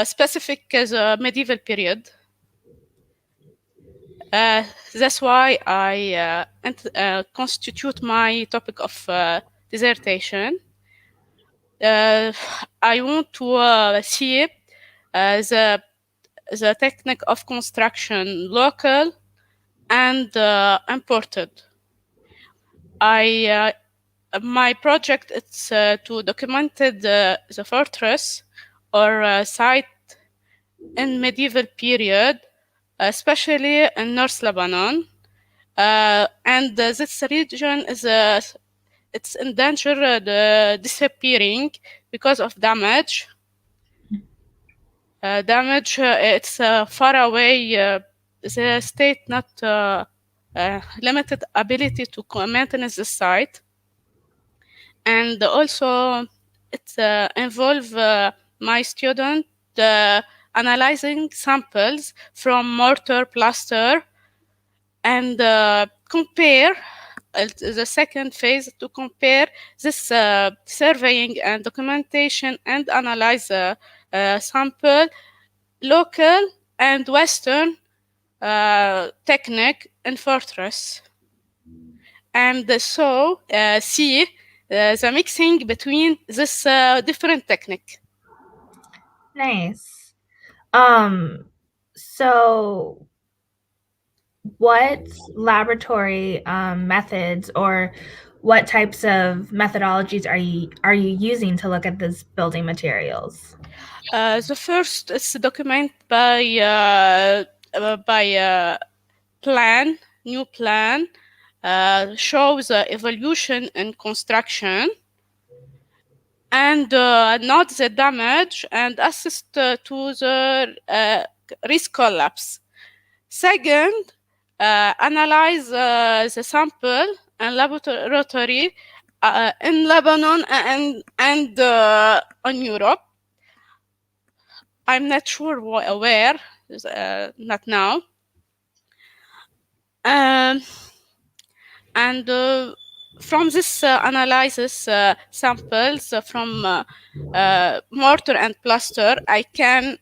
specific as a medieval period. That's why I constitute my topic of dissertation. I want to see the technique of construction local and imported. My project is to document the fortress or site in medieval period, especially in North Lebanon. And this region is it's in danger disappearing because of damage. It's far away. The state not limited ability to maintain the site, and also it involve my student analyzing samples from mortar, plaster, and compare the second phase to compare this surveying and documentation and analyze the sample local and Western technique in fortress. And so see the mixing between this different technique. Nice. So what laboratory methods or what types of methodologies are you using to look at these building materials? The first is document by new plan, shows the evolution in construction and note the damage and assist to the risk collapse. Second, analyze the sample and laboratory in Lebanon and on Europe. I'm not sure where, not now. And from this analysis samples from mortar and plaster, I can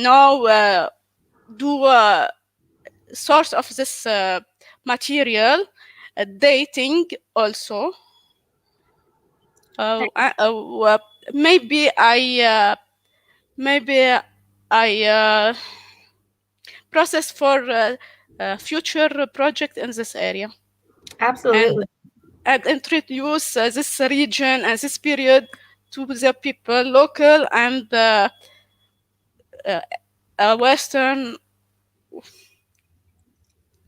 now do a source of this material, dating also. Maybe I process for future project in this area. Absolutely. And introduce this region and this period to the people, local and Western.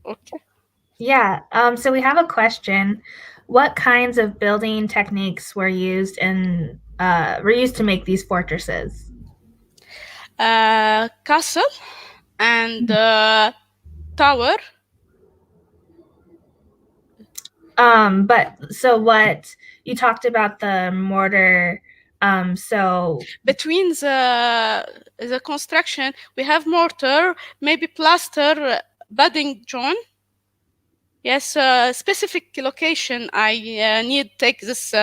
Okay. Yeah. So we have a question. What kinds of building techniques were used to make these fortresses? Castle and tower. But so what you talked about the mortar So between the construction, we have mortar, maybe plaster, budding John. Yes, specific location. I need take this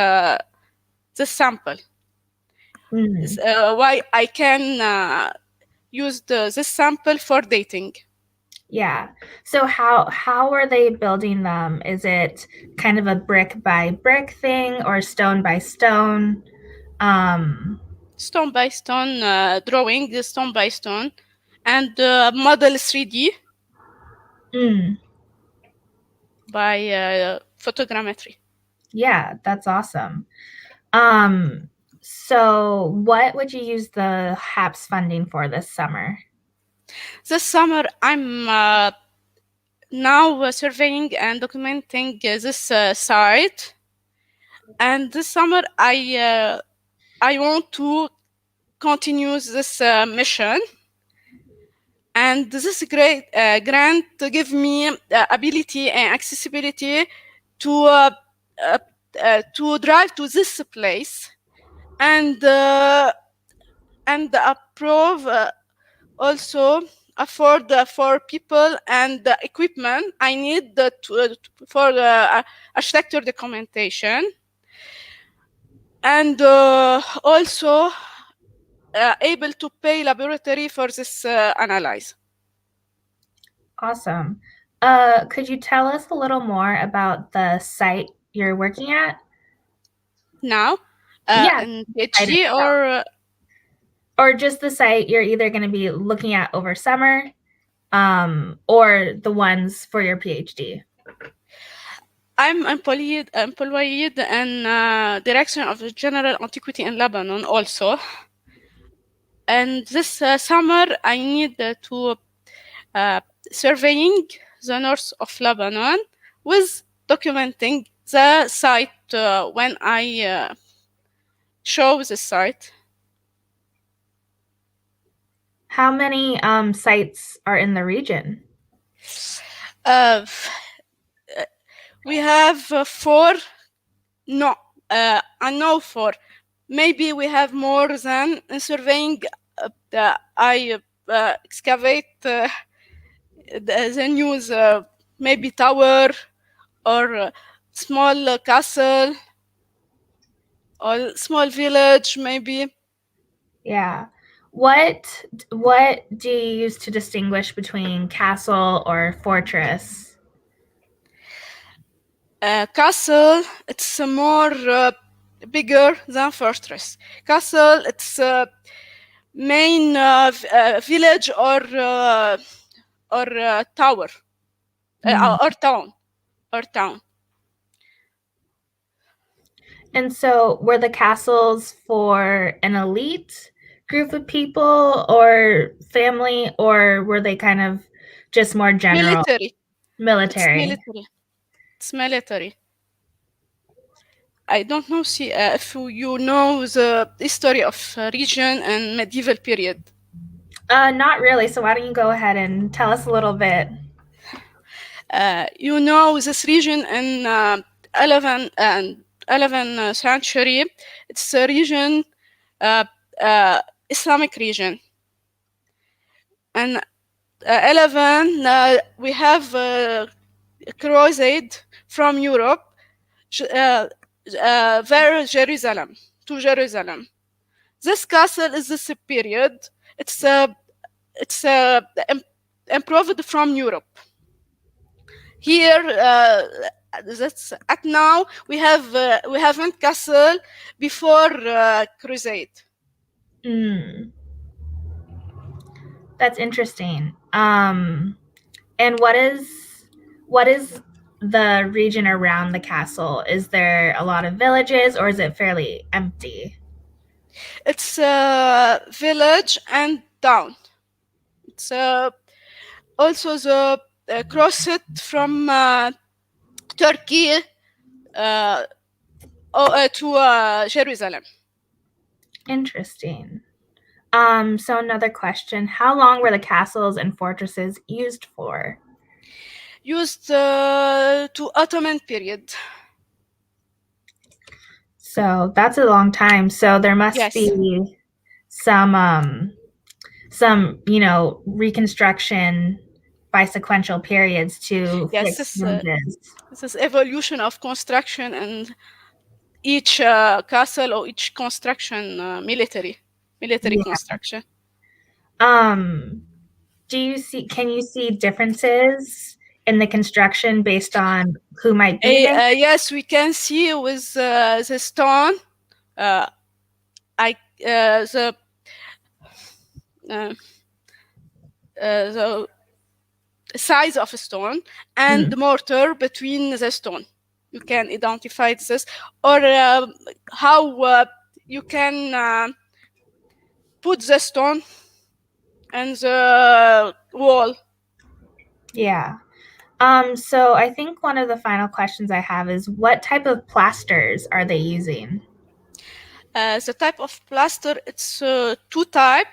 sample. Why I can use this sample for dating. Yeah. So how are they building them? Is it kind of a brick by brick thing or stone by stone? Stone by stone drawing, stone by stone, and model 3D by photogrammetry. Yeah, that's awesome. So what would you use the HAPS funding for this summer? This summer, I'm now surveying and documenting this site, and this summer I want to continue this mission. And this great grant to give me ability and accessibility to drive to this place and approve also afford for people and equipment I need for architecture documentation, and also able to pay laboratory for this analyze. Awesome. Could you tell us a little more about the site you're working at? Now, Yeah, in Ph.D. or just the site you're either going to be looking at over summer, or the ones for your PhD. I'm employed in direction of the General Antiquity in Lebanon also. And this summer, I need to surveying the north of Lebanon with documenting the site when I show the site. How many sites are in the region? We have 4. No, I know 4. Maybe we have more than in surveying. I excavate the news, maybe tower or small castle or small village, maybe. Yeah. What do you use to distinguish between castle or fortress? Castle, it's more bigger than fortress. Castle, it's main village or tower or town. And so were the castles for an elite group of people or family, or were they kind of just more general? Military. It's military. I don't know if you know the history of region and medieval period. Not really. So why don't you go ahead and tell us a little bit? You know this region in 11th century. It's a region, Islamic region. And 11, we have a crusade from Europe to Jerusalem. This castle is this period. It's improved from Europe. Here, that's at now we haven't castle before crusade. That's interesting. And what is the region around the castle? Is there a lot of villages, or is it fairly empty? It's a village and town. It's also the cross it from Turkey to Jerusalem. Interesting. So another question: how long were the castles and fortresses used for? Used to Ottoman period. So that's a long time. So there must Yes. be some reconstruction by sequential periods to Yes, fix images. this is evolution of construction, and each castle or each construction military construction. Can you see differences in the construction based on who might be there? Yes, we can see with the stone, the size of a stone and the mortar between the stone. You can identify this, or how you can put the stone and the wall. Yeah. So I think one of the final questions I have is, what type of plasters are they using? The type of plaster, it's two type.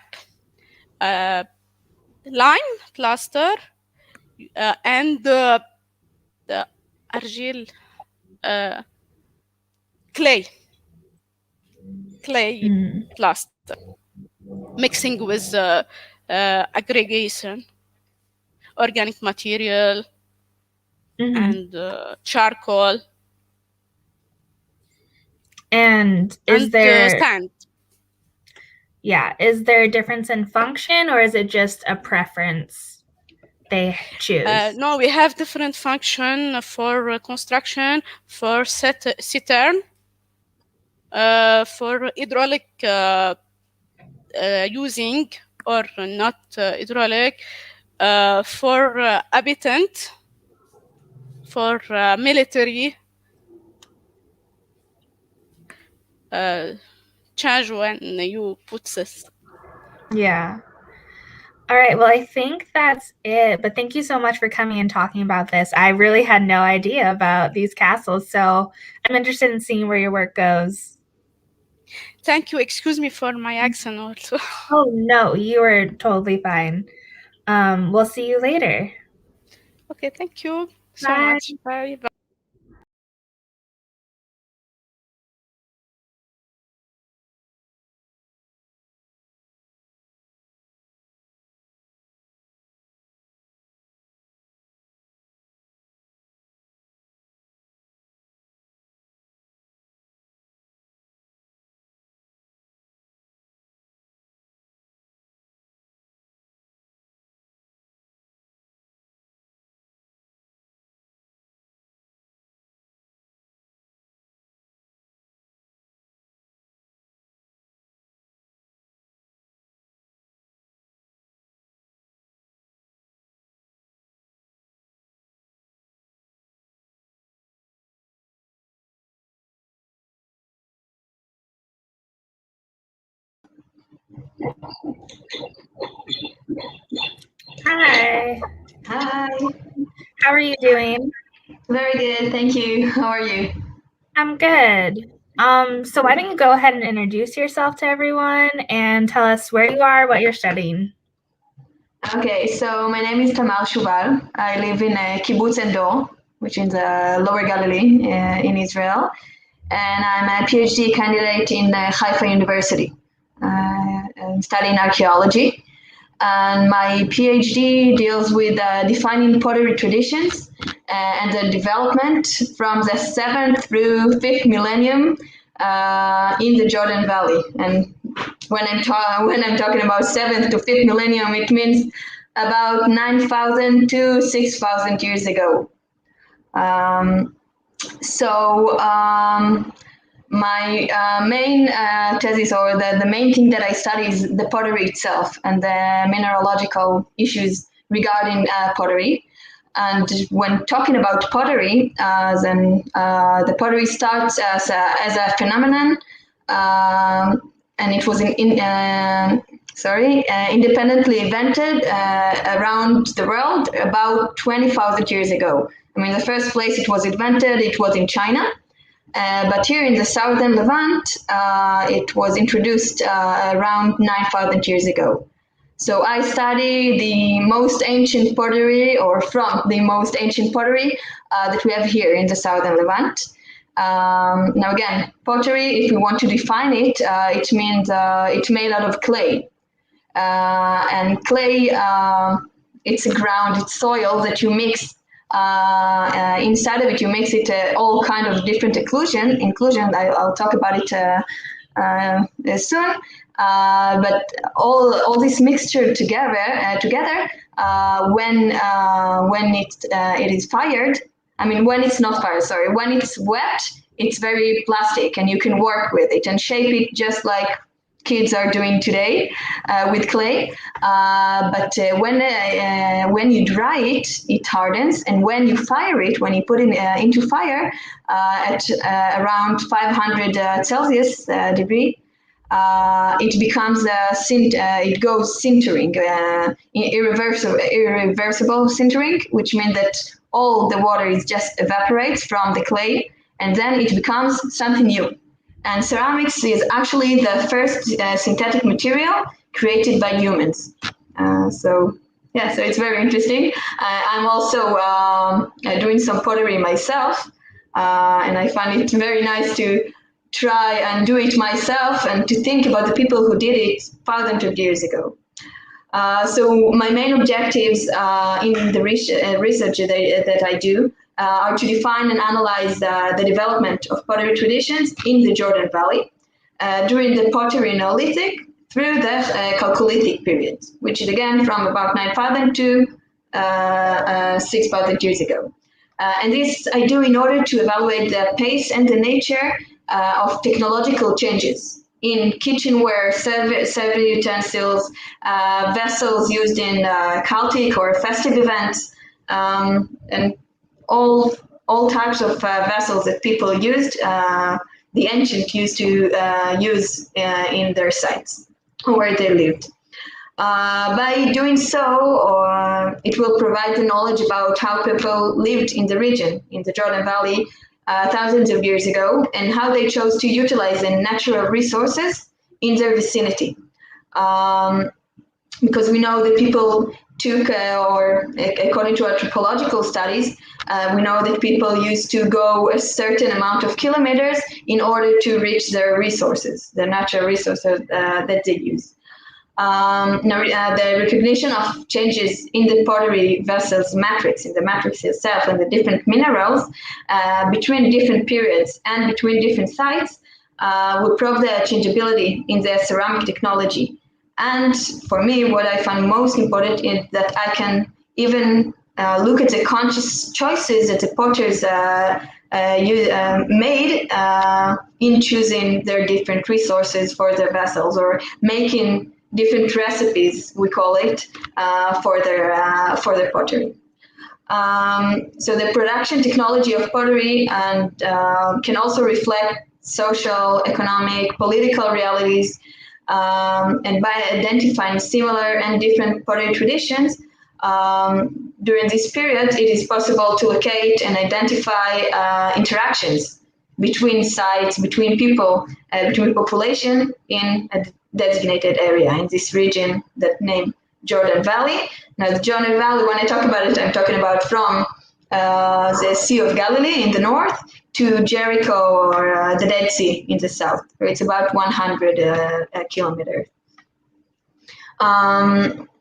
Lime plaster and the argile clay plaster, mixing with aggregation, organic material, and charcoal. And is there sand? Yeah, is there a difference in function, or is it just a preference they choose? No, we have different function for construction, for cistern, for hydraulic using or not hydraulic, for habitant, for military. Change when you put this. Yeah. All right. Well, I think that's it. But thank you so much for coming and talking about this. I really had no idea about these castles, so I'm interested in seeing where your work goes. Thank you. Excuse me for my accent also. Oh, no, you are totally fine. We'll see you later. Okay, thank you so much. Bye. Bye. Hi. Hi. How are you doing? Very good, thank you. How are you? I'm good. So why don't you go ahead and introduce yourself to everyone and tell us where you are, what you're studying. Okay, so my name is Tamar Shuval. I live in Kibbutz Endor, which is Lower Galilee in Israel, and I'm a PhD candidate in Haifa University. I'm studying archaeology, and my PhD deals with defining pottery traditions and the development from the 7th through 5th millennium in the Jordan Valley. And when I'm talking about 7th to 5th millennium, it means about 9,000 to 6,000 years ago. My main thesis, or the main thing that I study, is the pottery itself and the mineralogical issues regarding pottery. And when talking about pottery, then the pottery starts as a phenomenon, and it was independently invented around the world about 20,000 years ago. I mean, the first place it was invented, it was in China. But here in the southern Levant, it was introduced around 9,000 years ago. So I study the most ancient pottery, or from the most ancient pottery that we have here in the southern Levant. Now again, pottery, if we want to define it, it means it's made out of clay. And clay, it's a ground, it's soil that you mix. Inside of it, you mix it all kind of different inclusion. I'll talk about it soon. But all this mixture together, when it is fired, when it's not fired, sorry, when it's wet, it's very plastic, and you can work with it and shape it just like kids are doing today with clay. But when you dry it, it hardens, and when you fire it, when you put it into fire at around 500 Celsius degree, it becomes it goes sintering, irreversible sintering, which means that all the water is just evaporates from the clay, and then it becomes something new. And ceramics is actually the first synthetic material created by humans. So it's very interesting. I'm also doing some pottery myself, and I find it very nice to try and do it myself and to think about the people who did it thousands of years ago. So my main objectives in the research that I do are to define and analyze the development of pottery traditions in the Jordan Valley during the Pottery Neolithic through the Chalcolithic period, which is again from about 9,000 to 6,000 years ago. And this I do in order to evaluate the pace and the nature of technological changes in kitchenware, serving utensils, vessels used in cultic or festive events, and all types of vessels that people used, the ancient used to use in their sites where they lived. By doing so, it will provide the knowledge about how people lived in the region, in the Jordan Valley, thousands of years ago, and how they chose to utilize the natural resources in their vicinity. Because we know that people took, or according to anthropological studies, we know that people used to go a certain amount of kilometers in order to reach their resources, the natural resources that they use. The recognition of changes in the pottery vessels matrix, in the matrix itself, and the different minerals between different periods and between different sites will prove the changeability in the ceramic technology. And for me, what I find most important is that I can even look at the conscious choices that the potters made in choosing their different resources for their vessels, or making different recipes, we call it, for their pottery. So the production technology of pottery and can also reflect social, economic, political realities, and by identifying similar and different pottery traditions during this period, it is possible to locate and identify interactions between sites, between people, between population in a designated area in this region that named Jordan Valley. Now, the Jordan Valley, when I talk about it, I'm talking about from the Sea of Galilee in the north to Jericho, or the Dead Sea in the south, where it's about 100 kilometers.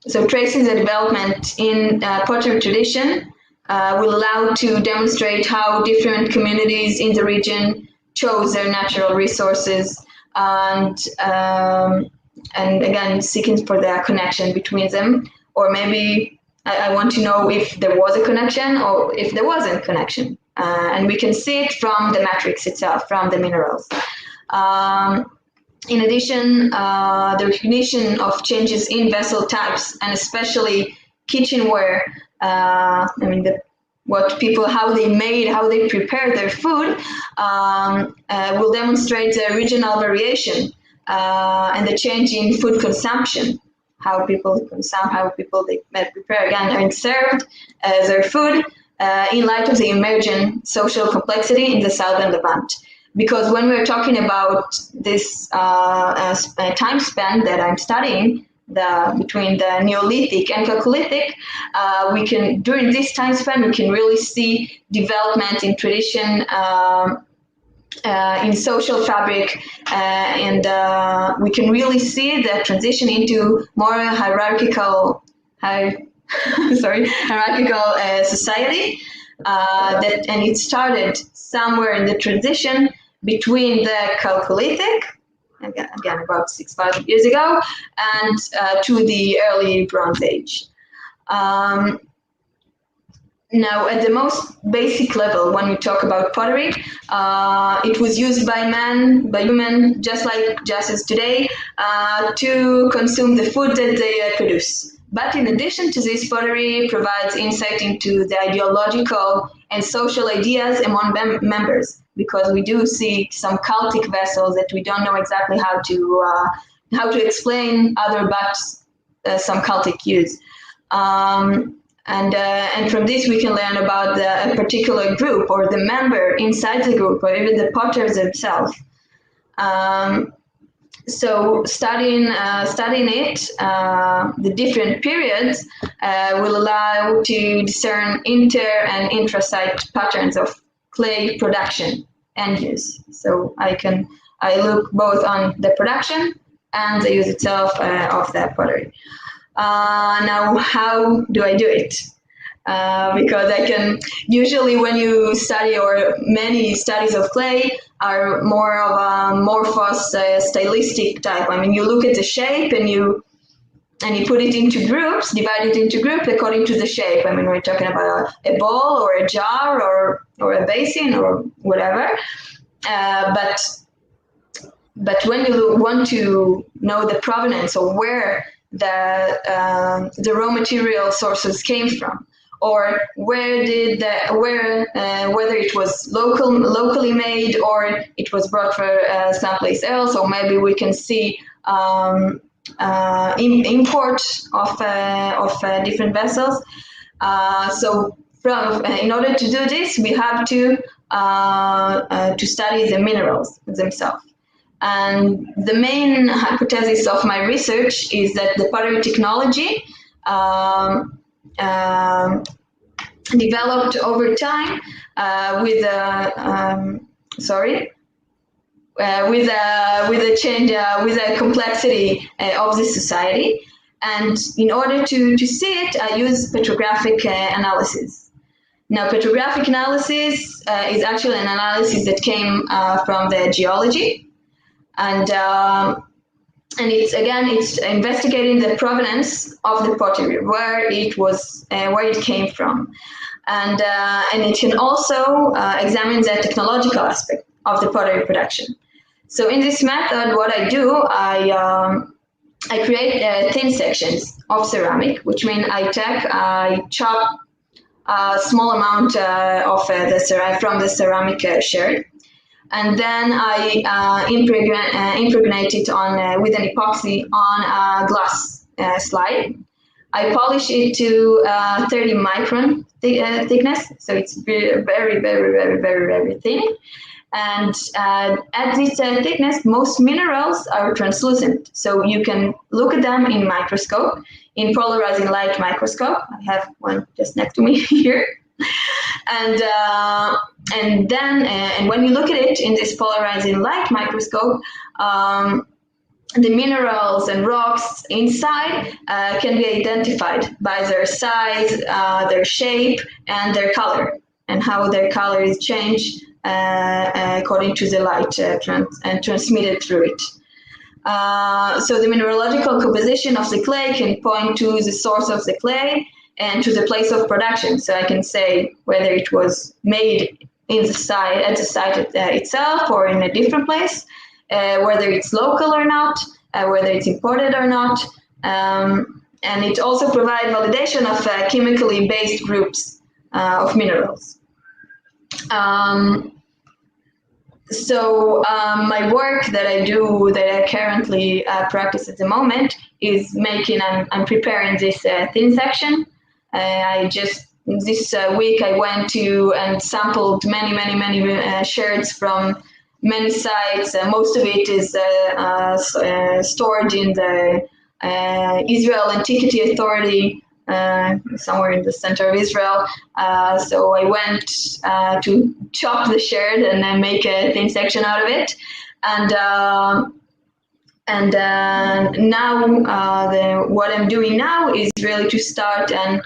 So tracing the development in pottery tradition will allow to demonstrate how different communities in the region chose their natural resources, and again, seeking for the connection between them. Or maybe I want to know if there was a connection or if there wasn't a connection. And we can see it from the matrix itself, from the minerals. In addition, the recognition of changes in vessel types, and especially kitchenware, how they prepare their food, will demonstrate the regional variation and the change in food consumption, how people consume, how people they prepare again and served their food in light of the emerging social complexity in the southern Levant. Because when we're talking about this time span that I'm studying, between the Neolithic and Chalcolithic, during this time span, we can really see development in tradition in social fabric, and we can really see the transition into more hierarchical society. And it started somewhere in the transition between the Chalcolithic, again about 6,000 years ago, and to the early Bronze Age. Now, at the most basic level, when we talk about pottery, it was used by human, just as today, to consume the food that they produce. But in addition to this, pottery provides insight into the ideological and social ideas among members, because we do see some cultic vessels that we don't know exactly how to explain, other but some cultic use. And from this, we can learn about a particular group or the member inside the group, or even the potters themselves. So studying it, the different periods, will allow to discern inter and intra-site patterns of clay production and use. So I look both on the production and the use itself of the pottery. Now, how do I do it? Because I can usually, when you study, or many studies of clay are more of a amorphous stylistic type. I mean, you look at the shape and you put it into groups, divide it into groups according to the shape. I mean, we're talking about a bowl or a jar or a basin or whatever. But when you want to know the provenance, or where the raw material sources came from, or whether it was locally made, or it was brought from someplace else, or maybe we can see import of different vessels. So in order to do this, we have to study the minerals themselves. And the main hypothesis of my research is that the pottery technology developed over time with a complexity of the society. And in order to see it, I use petrographic analysis. Now, petrographic analysis is actually an analysis that came from the geology. And it's investigating the provenance of the pottery, where it came from, and it can also examine the technological aspect of the pottery production. So in this method, what I do, I create thin sections of ceramic, which means I chop a small amount of from the ceramic sherd. And then I impregnate it with an epoxy on a glass slide. I polish it to 30 micron thickness, so it's very, very, very, very, very, very thin. And at this thickness, most minerals are translucent, so you can look at them in microscope, in polarizing light microscope. I have one just next to me here. And when you look at it in this polarizing light microscope, the minerals and rocks inside can be identified by their size, their shape, and their color, and how their color is changed according to the light and transmitted through it. So the mineralogical composition of the clay can point to the source of the clay and to the place of production. So I can say whether it was made at the site itself, or in a different place, whether it's local or not, whether it's imported or not. And it also provides validation of chemically based groups of minerals. So my work that I do, that I currently practice at the moment, is I'm preparing this thin section. This week I went to and sampled many sherds from many sites. Most of it is stored in the Israel Antiquity Authority somewhere in the center of Israel. So I went to chop the sherd and then make a thin section out of it. And now what I'm doing now is really to start and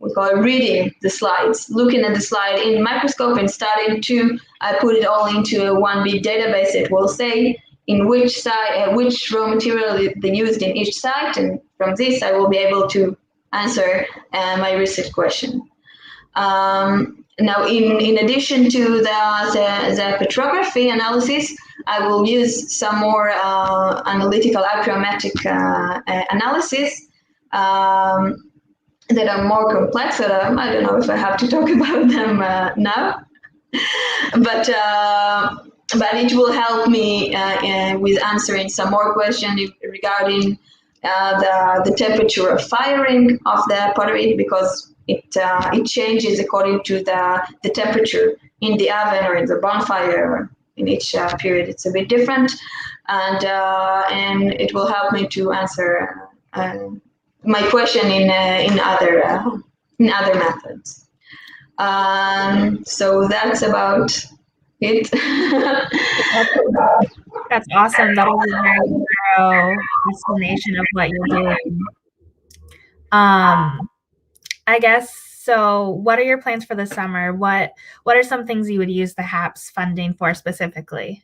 we call it reading the slides, looking at the slide in microscope and starting to put it all into one big database. It will say in which site, which raw material they used in each site, and from this I will be able to answer my research question. Now, in addition to the petrography analysis, I will use some more analytical archaeometric analysis that are more complex. That I don't know if I have to talk about them now, but it will help me with answering some more questions regarding the temperature of firing of the pottery, because it changes according to the temperature in the oven or in the bonfire. In each period, it's a bit different, and it will help me to answer my question in other methods. So that's about it. That's awesome. That was a very thorough explanation of what you're doing. I guess, so what are your plans for the summer? What are some things you would use the HAPS funding for specifically?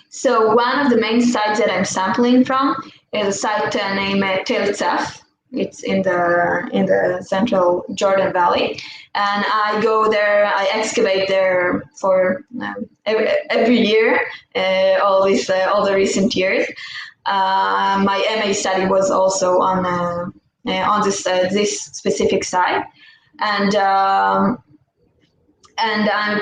So one of the main sites that I'm sampling from is a site named Tel Tzaf. It's in the central Jordan Valley, and I go there. I excavate there for every year, all the recent years. My MA study was also on this specific site, and I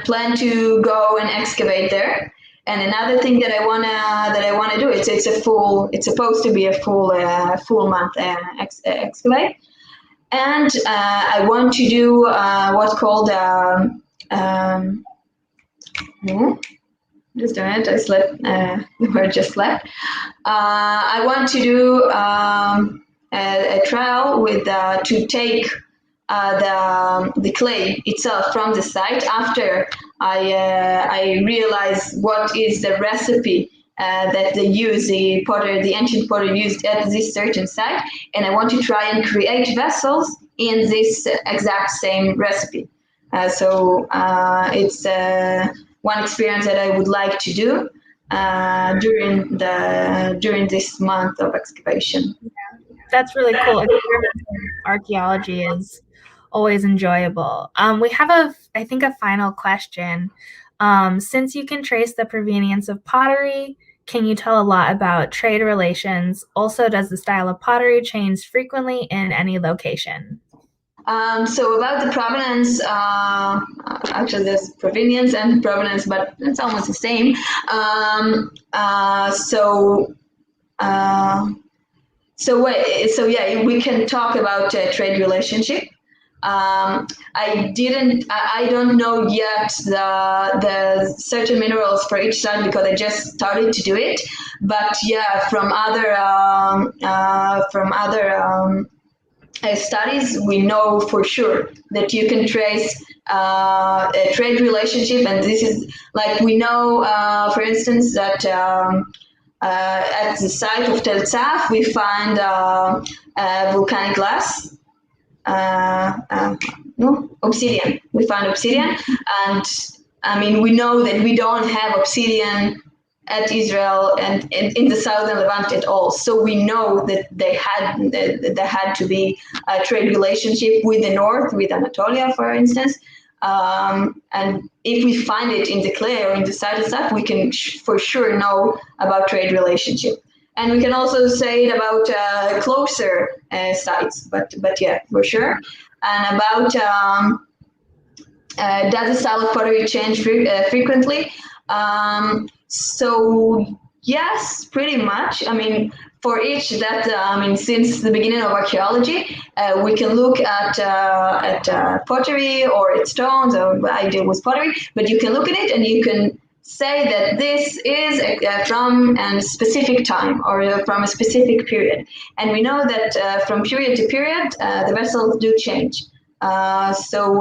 plan to go and excavate there. And another thing that I wanna do, it's supposed to be a full month excavate, and I want to do what's called just a minute, I slept. The word just slept. I want to do a trial with to take the clay itself from the site after I realize what is the recipe that they use, the ancient potter used at this certain site, and I want to try and create vessels in this exact same recipe. So it's one experience that I would like to do during this month of excavation. Yeah, that's really cool. Experimental archaeology is always enjoyable. We have I think a final question. Since you can trace the provenience of pottery, can you tell a lot about trade relations? Also, does the style of pottery change frequently in any location? So about the provenance, actually there's provenience and provenance, but it's almost the same. So yeah, we can talk about trade relationship. I don't know yet the certain minerals for each site because I just started to do it. But yeah, from other studies, we know for sure that you can trace a trade relationship, and this is like we know, for instance, that at the site of Tel Tzaf we find volcanic glass. Obsidian. We found obsidian, and I mean we know that we don't have obsidian at Israel and in the southern Levant at all. So we know that there had to be a trade relationship with the north, with Anatolia, for instance. And if we find it in the clay or in the site itself, we can for sure know about trade relationship. And we can also say it about closer sites, but yeah, for sure. And about does the style of pottery change frequently? So yes, pretty much. I mean, for each that since the beginning of archaeology, we can look at pottery or at stones. Or I deal with pottery, but you can look at it and you can say that this is from a specific time or from a specific period. And we know that from period to period, the vessels do change. So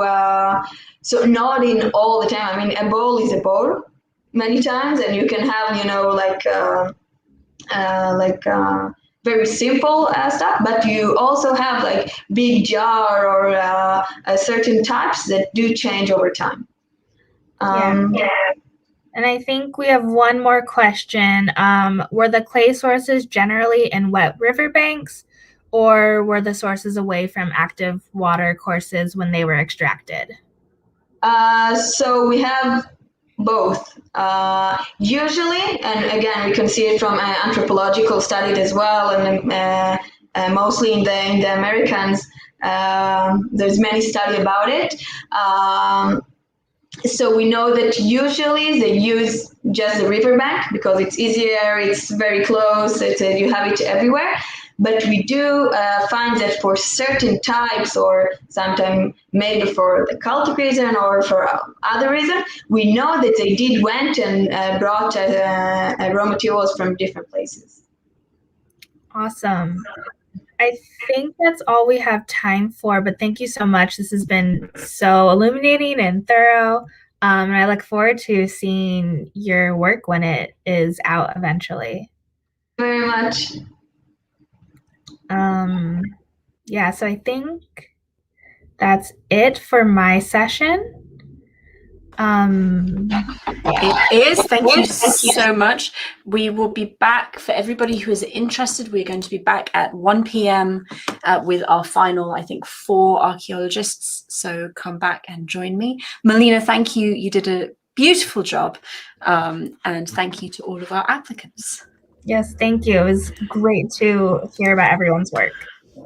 not in all the time. I mean, a bowl is a bowl many times, and you can have, very simple stuff, but you also have like big jar or certain types that do change over time. Yeah. And I think we have one more question. Were the clay sources generally in wet riverbanks, or were the sources away from active water courses when they were extracted? So we have both. Usually, and again, we can see it from anthropological studies as well, and mostly in the Americans, there's many studies about it. So we know that usually they use just the riverbank because it's easier, it's very close, you have it everywhere. But we do find that for certain types, or sometimes maybe for the cultic reason or for other reason, we know that they did went and brought raw materials from different places. Awesome. I think that's all we have time for, but thank you so much. This has been so illuminating and thorough. And I look forward to seeing your work when it is out eventually. Very much. Yeah, so I think that's it for my session. It is. Thank you so much. We will be back for everybody who is interested. We're going to be back at 1 p.m. With our final, I think, 4 archaeologists. So come back and join me. Melina, thank you. You did a beautiful job. And thank you to all of our applicants. Yes, thank you. It was great to hear about everyone's work.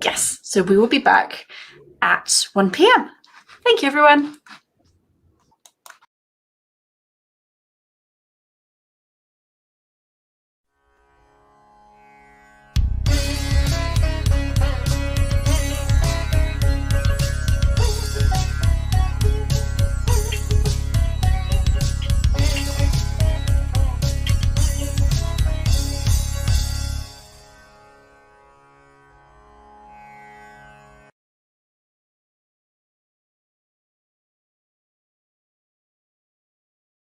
Yes. So we will be back at 1 p.m. Thank you, everyone.